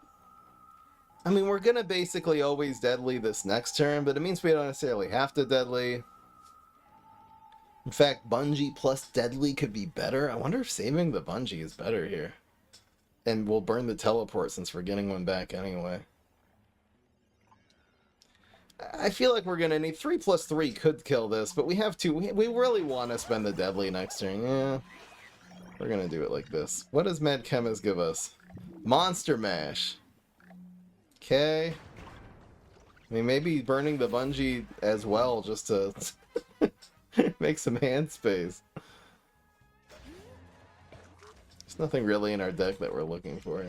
I mean, we're gonna basically always deadly this next turn, but it means we don't necessarily have to deadly. In fact, bungee plus deadly could be better. I wonder if saving the bungee is better here. And we'll burn the teleport since we're getting one back anyway. I feel like we're gonna need 3+3 could kill this, but we have 2. We really want to spend the deadly next turn. Yeah, we're gonna do it like this. What does Mad Chemist give us? Monster Mash. Okay. I mean, maybe burning the bungee as well, just to make some hand space. There's nothing really in our deck that we're looking for.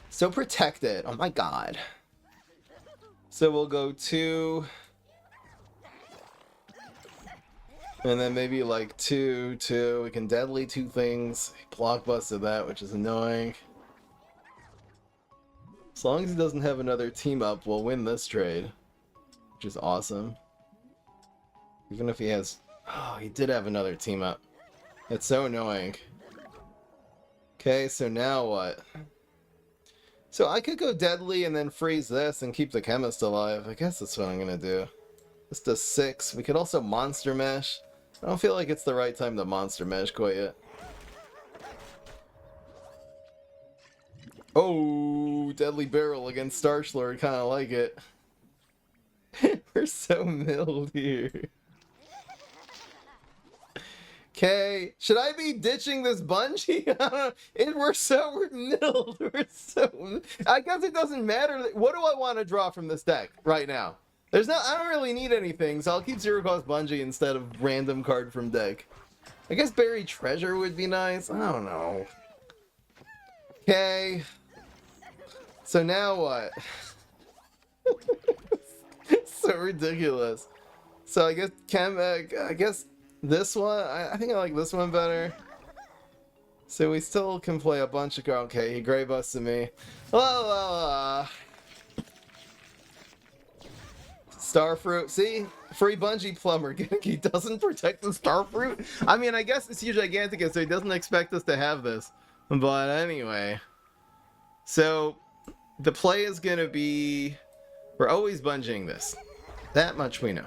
So protected. Oh my god. So we'll go 2. And then maybe like 2, 2. We can deadly 2 things. Blockbusted that, which is annoying. As long as he doesn't have another team up, we'll win this trade. Which is awesome. Even if he has... Oh, he did have another team up. That's so annoying. Okay, so now what? So I could go deadly and then freeze this and keep the chemist alive. I guess that's what I'm gonna do. This does 6. We could also monster mesh. I don't feel like it's the right time to monster mesh quite yet. Oh, deadly barrel against Starchlord. Kind of like it. We're so milled here. Okay, should I be ditching this bungee? We're milled. I guess it doesn't matter. What do I want to draw from this deck right now? I don't really need anything, so I'll keep 0-cost bungee instead of random card from deck. I guess buried treasure would be nice. I don't know. Okay. So now what? So ridiculous. So I guess this one, I think I like this one better. So we still can play a bunch of cards. Okay, he gray busted me. Starfruit, see? Free bungee plumber. He doesn't protect the starfruit? I mean, I guess it's Gigantacus, so he doesn't expect us to have this. But anyway. So, the play is gonna be... We're always bungeeing this. That much we know.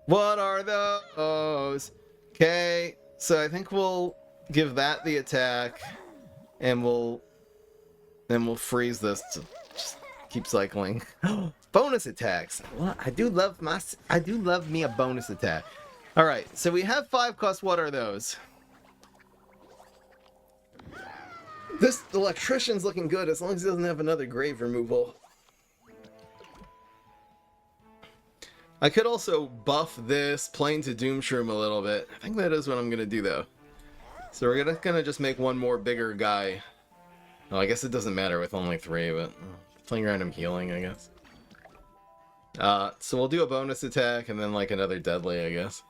What are those? Okay, so I think we'll give that the attack, and we'll freeze this to just keep cycling. Bonus attacks. Well, I do love me a bonus attack. All right, so we have 5 cost. What are those? This electrician's looking good as long as he doesn't have another grave removal. I could also buff this plane to Doomshroom a little bit. I think that is what I'm gonna do though. So we're gonna just make one more bigger guy. Oh, I guess it doesn't matter with only 3, but playing random healing, I guess. So we'll do a bonus attack and then like another deadly, I guess.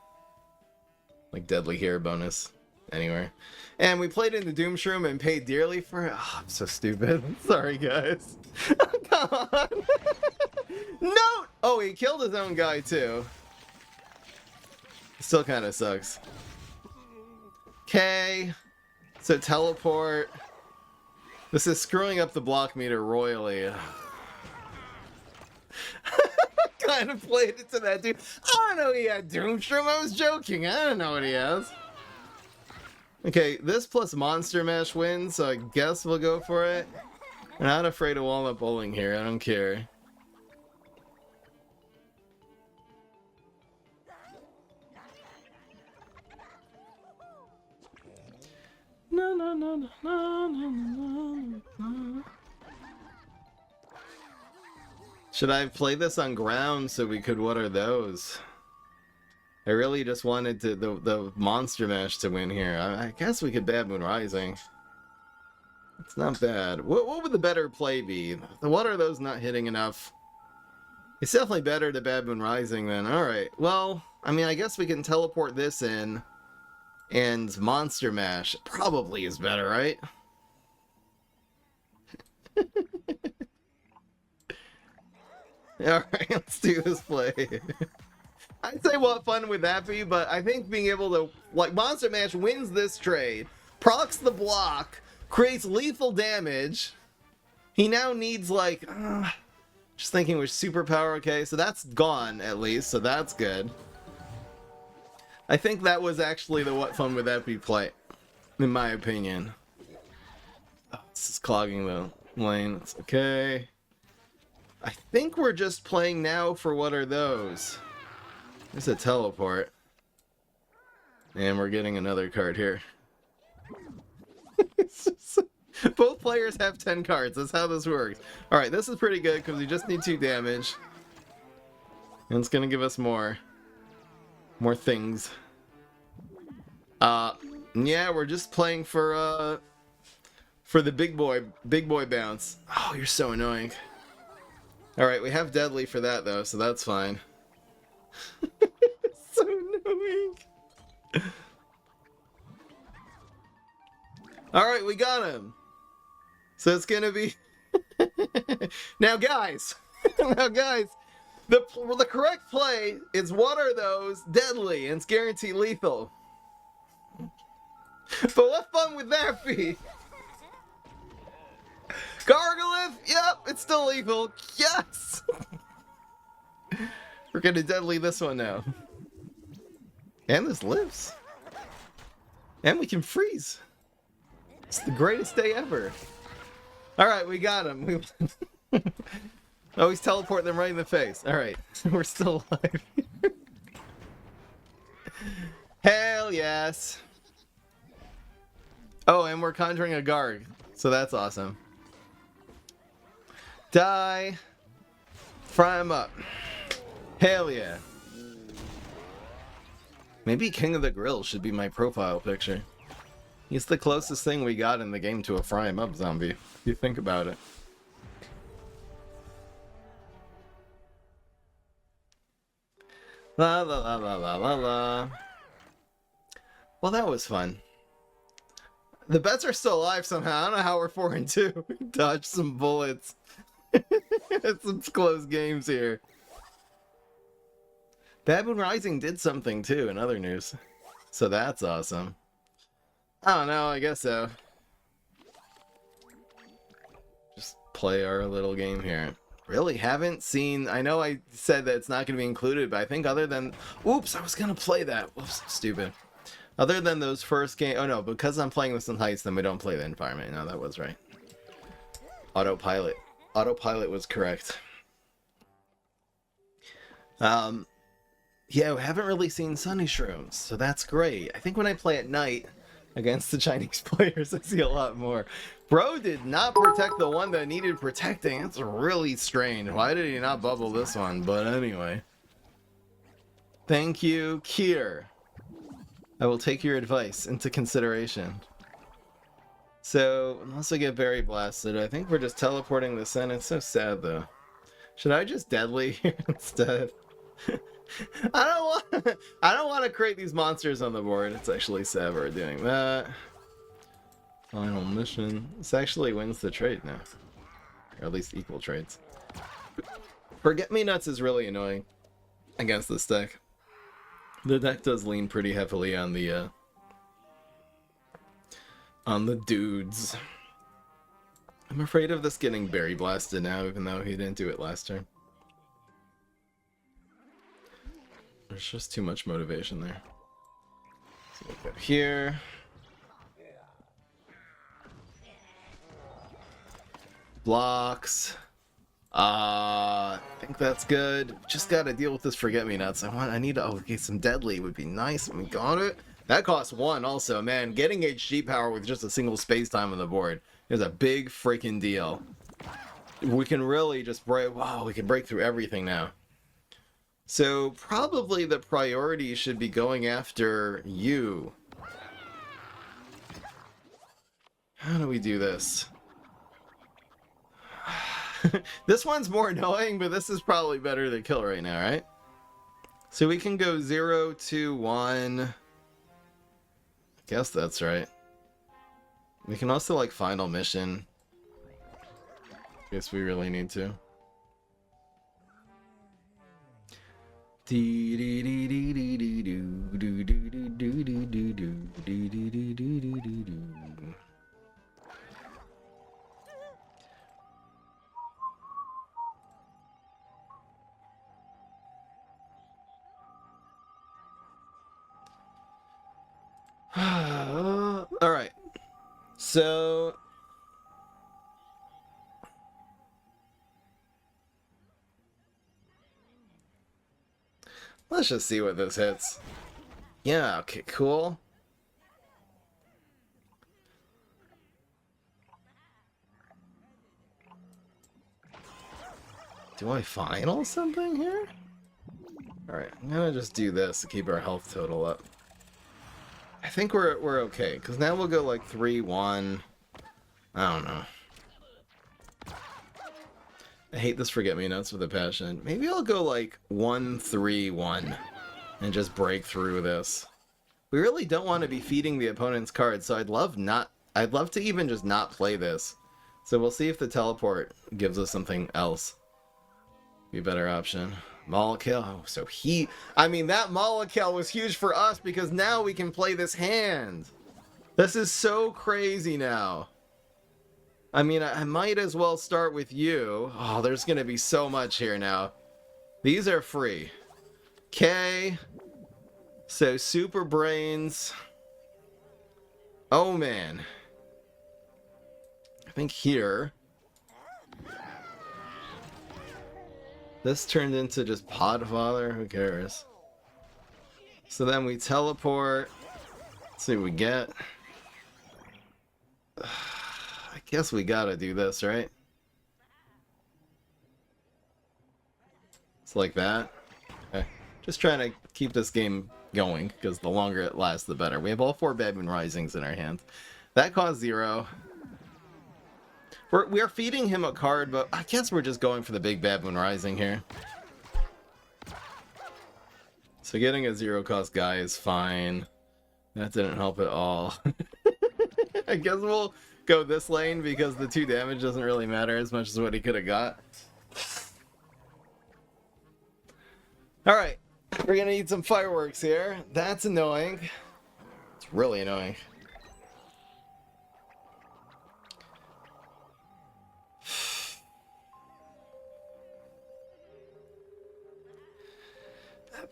Like deadly here bonus anywhere. And we played in the Doomshroom and paid dearly for it. Oh, I'm so stupid. Sorry, guys. Come on. No! Oh, he killed his own guy, too. Still kind of sucks. Okay. So teleport. This is screwing up the block meter royally. Kind of played it to that dude. I don't know he had Doomshroom. I was joking. I don't know what he has. Okay, this plus Monster Mash wins, so I guess we'll go for it. I'm not afraid of Walnut Bowling here. I don't care. No, no, no, no, no, no, no, no. Should I play this on ground so we could? What are those? I really just wanted to the Monster Mash to win here. I guess we could Bad Moon Rising. It's not bad. What would the better play be? What are those not hitting enough? It's definitely better to Bad Moon Rising then. Alright, well, I mean, I guess we can teleport this in. And Monster Mash probably is better, right? Alright, let's do this play. I'd say what fun would that be, but I think being able to, like, Monster Mash wins this trade, procs the block, creates lethal damage. He now needs, like, just thinking with superpower, okay, so that's gone at least, so that's good. I think that was actually the what fun would that be play, in my opinion. Oh, this is clogging the lane, it's okay. I think we're just playing now for what are those. There's a teleport. And we're getting another card here. Both players have 10 cards. That's how this works. Alright, this is pretty good because we just need 2 damage. And it's going to give us more. More things. Yeah, we're just playing for the big boy bounce. Oh, you're so annoying. Alright, we have deadly for that though, so that's fine. So annoying. Alright, we got him. So it's gonna be... Now guys, the correct play is what are those deadly and it's guaranteed lethal. But what fun would that be? Gargolith? Yep, it's still lethal. Yes! We're gonna deadly this one now. And this lives. And we can freeze. It's the greatest day ever. Alright, we got him. Always teleport them right in the face. Alright, we're still alive. Hell yes. Oh, and we're conjuring a Garg. So that's awesome. Die. Fry him up. Hell yeah. Maybe King of the Grill should be my profile picture. He's the closest thing we got in the game to a fry him up zombie, if you think about it. La la la la la la la. Well, that was fun. The bets are still alive somehow. I don't know how we're 4-2. Dodge some bullets. It's some close games here. Bad Moon Rising did something too in other news. So that's awesome. I don't know, I guess so. Just play our little game here. Really haven't seen... I know I said that it's not going to be included, but I think other than... Oops, I was going to play that. Whoops, stupid. Other than those first game... Oh no, because I'm playing this in Heights, then we don't play the environment. No, that was right. Autopilot. Autopilot was correct. Yeah, we haven't really seen Sunny Shrooms, so that's great. I think when I play at night against the Chinese players, I see a lot more. Bro did not protect the one that needed protecting. That's really strange. Why did he not bubble this one? But anyway. Thank you, Kier. I will take your advice into consideration. So, unless I get very blasted, I think we're just teleporting this in. It's so sad, though. Should I just deadly here instead? I don't want to create these monsters on the board. It's actually sad we're doing that. Final mission. This actually wins the trade now. Or at least equal trades. Forget-me-nuts is really annoying against this deck. The deck does lean pretty heavily on the dudes. I'm afraid of this getting berry blasted now, even though he didn't do it last turn. There's just too much motivation there. So we'll go here. Blocks. I think that's good. Just gotta deal with this forget-me-nuts. I need to get some deadly would be nice. We got it. That costs 1 also, man. Getting HG power with just a single space time on the board is a big freaking deal. We can really just break. Wow, we can break through everything now. So probably the priority should be going after you. How do we do this? This one's more annoying, but this is probably better than kill right now, right? So we can go 0, 2, 1. I guess that's right. We can also like final mission. Guess we really need to. All right. So let's just see what this hits. Yeah, okay, cool. Do I final something here? Alright, I'm gonna just do this to keep our health total up. I think we're okay, because now we'll go like 3, 1. I don't know. I hate this forget-me-nuts with a passion. Maybe I'll go like 1, 3, 1 and just break through this. We really don't want to be feeding the opponent's cards, so I'd love to even just not play this. So we'll see if the teleport gives us something else. Be a better option. Molecule. Oh, so I mean, that molecule was huge for us because now we can play this hand. This is so crazy now. I mean, I might as well start with you. Oh, there's going to be so much here now. These are free. Okay. So, Super Brains. Oh, man. I think here. This turned into just Podfather. Who cares? So then we teleport. Let's see what we get. I guess we gotta do this, right? It's like that. Okay. Just trying to keep this game going, because the longer it lasts, the better. We have all 4 Bad Moon Risings in our hand. That costs 0. We are feeding him a card, but I guess we're just going for the big Bad Moon Rising here. So getting a 0-cost guy is fine. That didn't help at all. I guess we'll go this lane because the 2 damage doesn't really matter as much as what he could have got. Alright, we're gonna need some fireworks here. That's annoying. It's really annoying.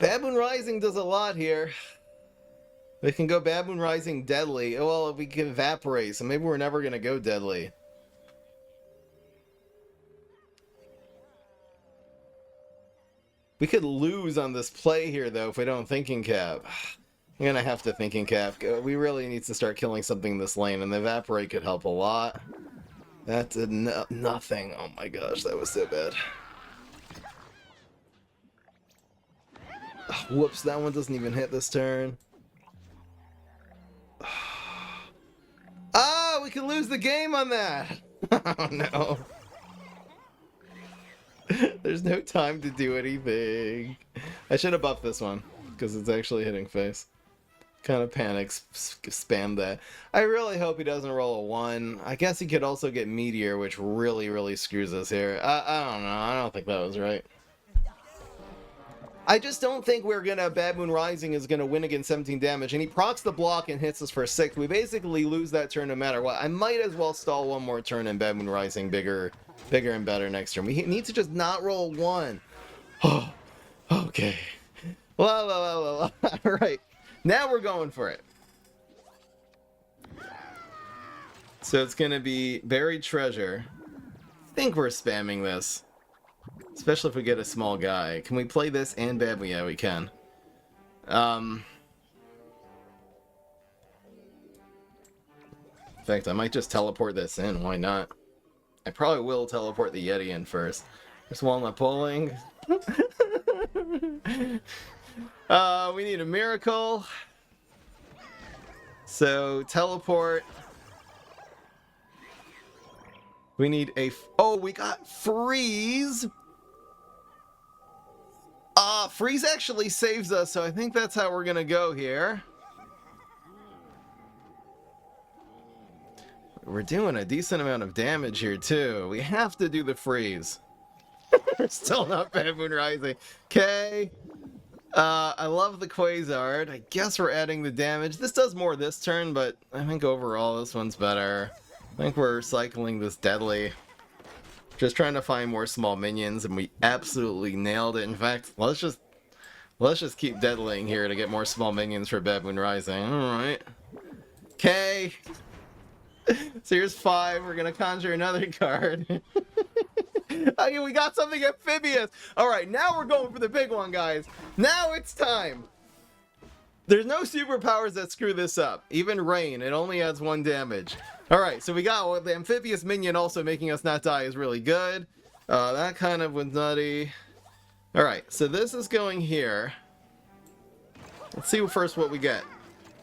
Bad Moon Rising does a lot here. We can go Bad Moon Rising Deadly. Well, we can Evaporate, so maybe we're never going to go Deadly. We could lose on this play here, though, if we don't thinking cap. I'm gonna have to thinking cap. We really need to start killing something in this lane, and the evaporate could help a lot. That did nothing. Oh my gosh, that was so bad. Oh, whoops, that one doesn't even hit this turn. Ah, we could lose the game on that. Oh no. There's no time to do anything. I should have buffed this one, because it's actually hitting face. Kind of panics, spam that. I really hope he doesn't roll a 1. I guess he could also get Meteor, which really, really screws us here. I don't know. I don't think that was right. I just don't think we're gonna... Bad Moon Rising is gonna win against 17 damage, and he procs the block and hits us for 6. We basically lose that turn no matter what. I might as well stall one more turn and Bad Moon Rising bigger and better next turn. We need to just not roll 1. Oh, okay. Well. All right. Now we're going for it. So it's going to be Buried Treasure. I think we're spamming this. Especially if we get a small guy. Can we play this and bad? Yeah, we can. In fact, I might just teleport this in. Why not? I probably will teleport the Yeti in first. There's Walnut Bowling. We need a miracle. So, teleport. We need a... Oh, we got freeze! Freeze actually saves us, so I think that's how we're gonna go here. We're doing a decent amount of damage here, too. We have to do the freeze. We're still not Bad Moon Rising. Okay. I love the Quasar. I guess we're adding the damage. This does more this turn, but I think overall this one's better. I think we're cycling this deadly. Just trying to find more small minions, and we absolutely nailed it. In fact, let's just keep deadlying here to get more small minions for Bad Moon Rising. Alright. Okay. So here's 5. We're gonna conjure another card. Okay, we got something amphibious. Alright, now we're going for the big one, guys. Now it's time. There's no superpowers that screw this up. Even rain, it only adds 1 damage. Alright, so we got the amphibious minion also making us not die is really good. That kind of was nutty. Alright, so this is going here. Let's see first what we get.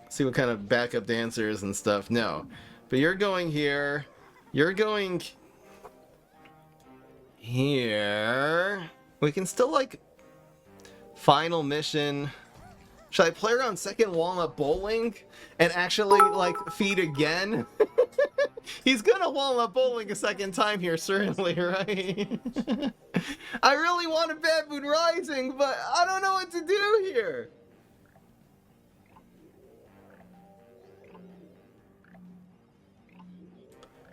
See what kind of backup dancers and stuff. No. But you're going here. You're going... here. We can still, like... Final mission... Should I play around second Walnut Bowling and actually, like, feed again? He's gonna Walnut Bowling a second time here, certainly, right? I really want a Bad Moon Rising, but I don't know what to do here.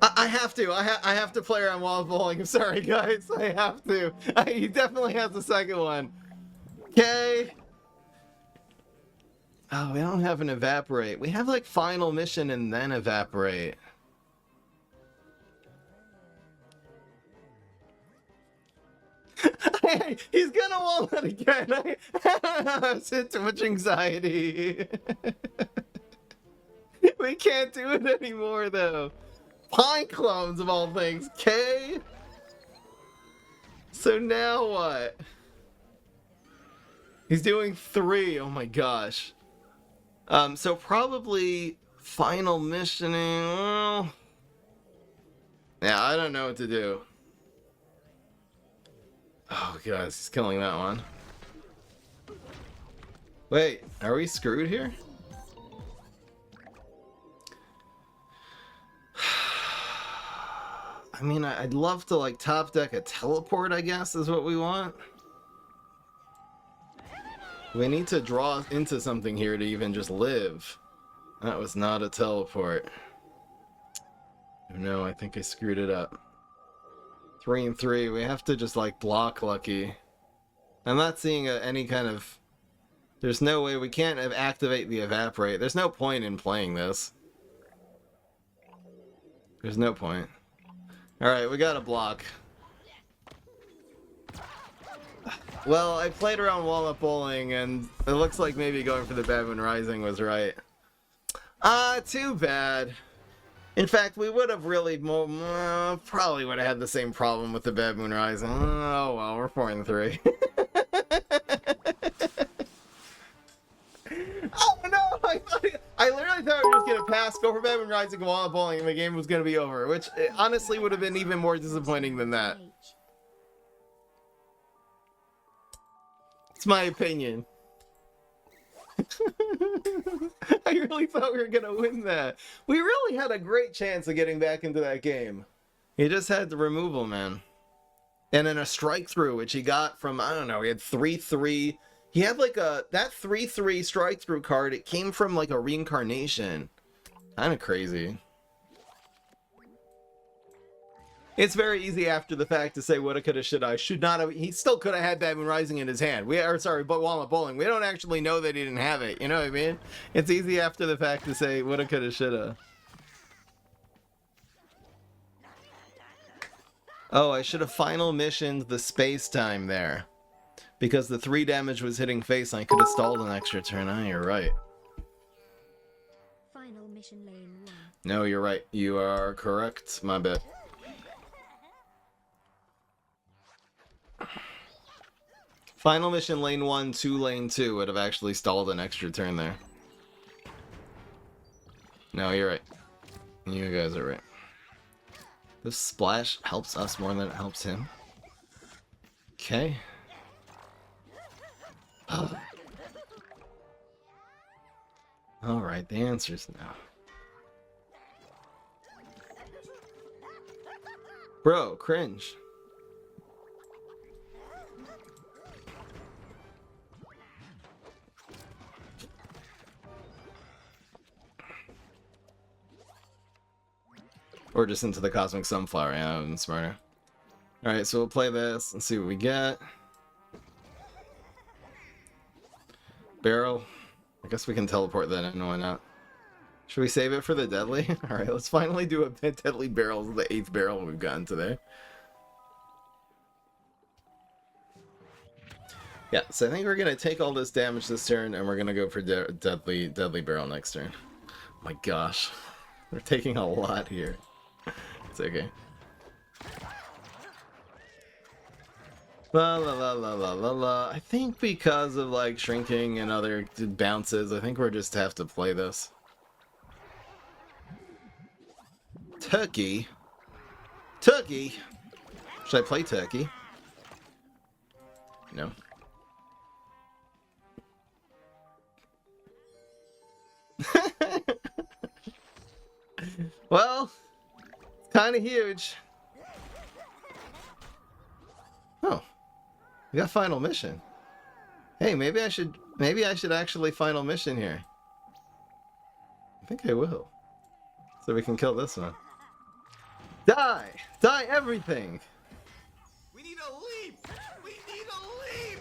I have to. I have to play around Walnut Bowling. I'm sorry, guys. I have to. He definitely has the second one. Okay. Oh, we don't have an evaporate. We have like final mission and then evaporate. He's gonna walnut again. I had too much anxiety. We can't do it anymore though. Pine clones of all things. Okay. So now what? He's doing 3. Oh my gosh. So probably final missioning. Well, yeah, I don't know what to do. Oh, guys, he's killing that one. Wait, are we screwed here? I mean, I'd love to, like, top deck a teleport, I guess, is what we want. We need to draw into something here to even just live. That was not a teleport. No, I think I screwed it up. 3 and 3. We have to just, like, block Lucky. I'm not seeing any kind of... There's no way we can't activate the evaporate. There's no point in playing this. There's no point. Alright, we gotta block. Well, I played around Walnut Bowling, and it looks like maybe going for the Bad Moon Rising was right. Too bad. In fact, we would have really probably would have had the same problem with the Bad Moon Rising. Oh well, we're 4-3. Oh no! I literally thought we were just gonna pass, go for Bad Moon Rising, go on bowling, and the game was gonna be over, which honestly would have been even more disappointing than that. It's my opinion. I really thought we were gonna win that. We really had a great chance of getting back into that game. He just had the removal, man. And then a strike through, which he got from, I don't know, he had 3-3. He had like that 3-3 strike through card, it came from like a reincarnation. Kind of crazy. It's very easy after the fact to say woulda, coulda, shoulda. I should not have. He still could have had Bad Moon Rising in his hand. But Walnut Bowling. We don't actually know that he didn't have it. You know what I mean? It's easy after the fact to say woulda, coulda, shoulda. Oh, I should have final missioned the space time there. Because the 3 damage was hitting face and I could have stalled an extra turn. Oh, you're right. Final mission lane 1. No, you're right. You are correct. My bad. Final mission lane 1 to lane 2 would have actually stalled an extra turn there. No, you're right. You guys are right. This splash helps us more than it helps him. Okay. Alright, the answer's no. Bro, cringe. Or just into the Cosmic Sunflower, yeah, I'm smarter. Alright, so we'll play this and see what we get. Barrel. I guess we can teleport that in, why not? Should we save it for the deadly? Alright, let's finally do a deadly barrel, the 8th barrel we've gotten today. Yeah, so I think we're gonna take all this damage this turn, and we're gonna go for deadly barrel next turn. Oh my gosh, we're taking a lot here. It's okay. La la la la la la la. I think because of like shrinking and other bounces, I think we're just have to play this. Turkey. Turkey. Should I play turkey? No. Well, it's kind of huge. Oh, we got final mission. Hey, maybe I should actually final mission here. I think I will. So we can kill this one. Die! Die everything! We need a leap! We need a leap!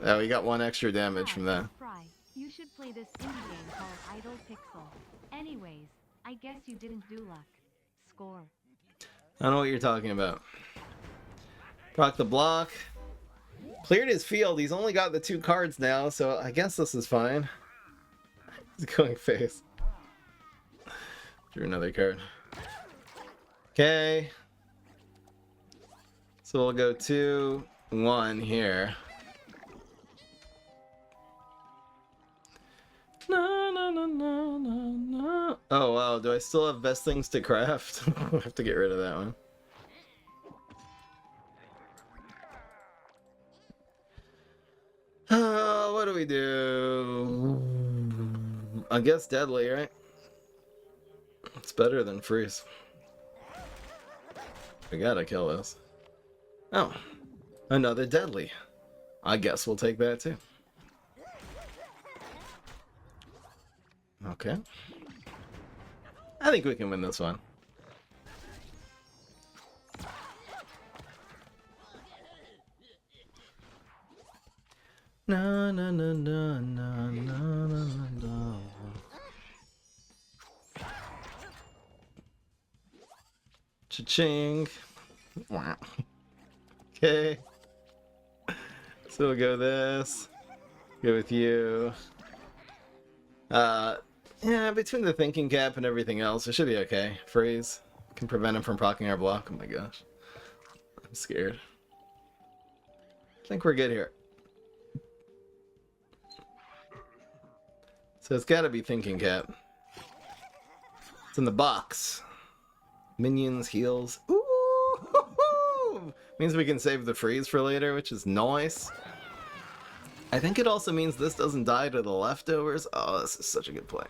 Oh, we got 1 extra damage from that. Fry, you should play this indie game called Idle Pixel. Anyways, I guess you didn't do luck. Score. I don't know what you're talking about. Proc the block. Cleared his field. He's only got the 2 cards now, so I guess this is fine. He's going face. Drew another card. Okay. So we'll go 2-1 here. No, no, no, no, no, no. Oh wow, do I still have best things to craft? I have to get rid of that one. What do we do? I guess deadly, right? It's better than freeze. We gotta kill this. Oh, another deadly. I guess we'll take that too. Okay. I think we can win this one. No, no, no, no, no, no, no, no. Cha-ching. Wow. Okay. So So we'll go this. Go with you. Yeah, between the thinking cap and everything else, it should be okay. Freeze. Can prevent him from proccing our block. Oh my gosh. I'm scared. I think we're good here. So it's gotta be thinking cap. It's in the box. Minions, heals. Ooh! Means we can save the freeze for later, which is nice. I think it also means this doesn't die to the leftovers. Oh, this is such a good play.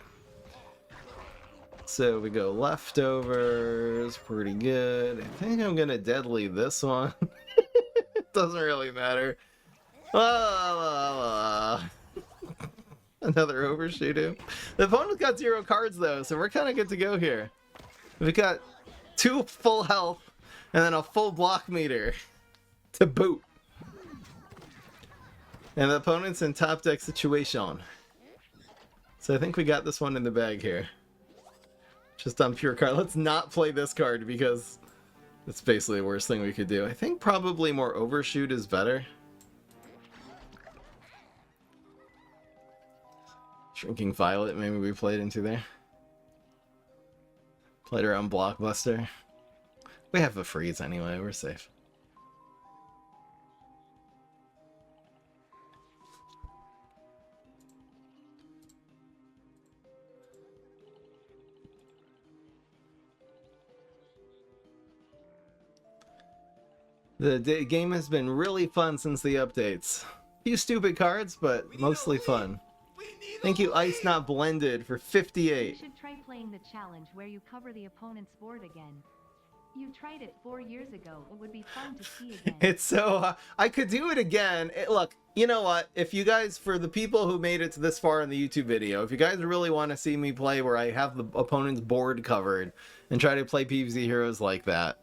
So we go leftovers, pretty good. I think I'm gonna deadly this one. It doesn't really matter. Another overshooting. The opponent's got 0 cards though, so we're kind of good to go here. We got 2 full health and then a full block meter to boot. And the opponent's in top deck situation. So I think we got this one in the bag here. Just on pure card. Let's not play this card because it's basically the worst thing we could do. I think probably more overshoot is better. Shrinking Violet, maybe we played into there. Played around Blockbuster. We have a freeze anyway, we're safe. The game has been really fun since the updates. A few stupid cards, but mostly fun. Thank you, Ice Not Blended, for 58. You should try playing the challenge where you cover the opponent's board again. You tried it 4 years ago. It would be fun to see again. It's so... I could do it again. Look, you know what? If you guys, for the people who made it to this far in the YouTube video, if you guys really want to see me play where I have the opponent's board covered and try to play PvZ heroes like that,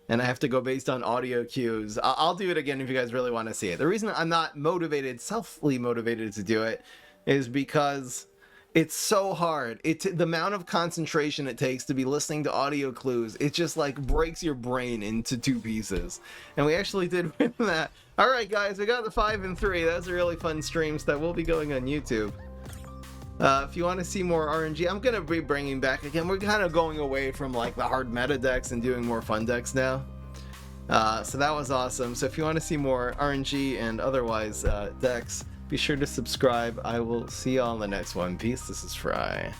and I have to go based on audio cues, I'll do it again if you guys really want to see it. The reason I'm not motivated, selfly motivated to do it, is because it's so hard. The amount of concentration it takes to be listening to audio clues, it just like breaks your brain into 2 pieces. And we actually did win that. All right, guys, we got the 5 and 3. That was a really fun stream, so that will be going on YouTube. If you want to see more RNG, I'm gonna be bringing back again. We're kind of going away from like the hard meta decks and doing more fun decks now. So that was awesome. So if you want to see more RNG and otherwise decks, be sure to subscribe. I will see you all in the next one. Peace. This is Fry.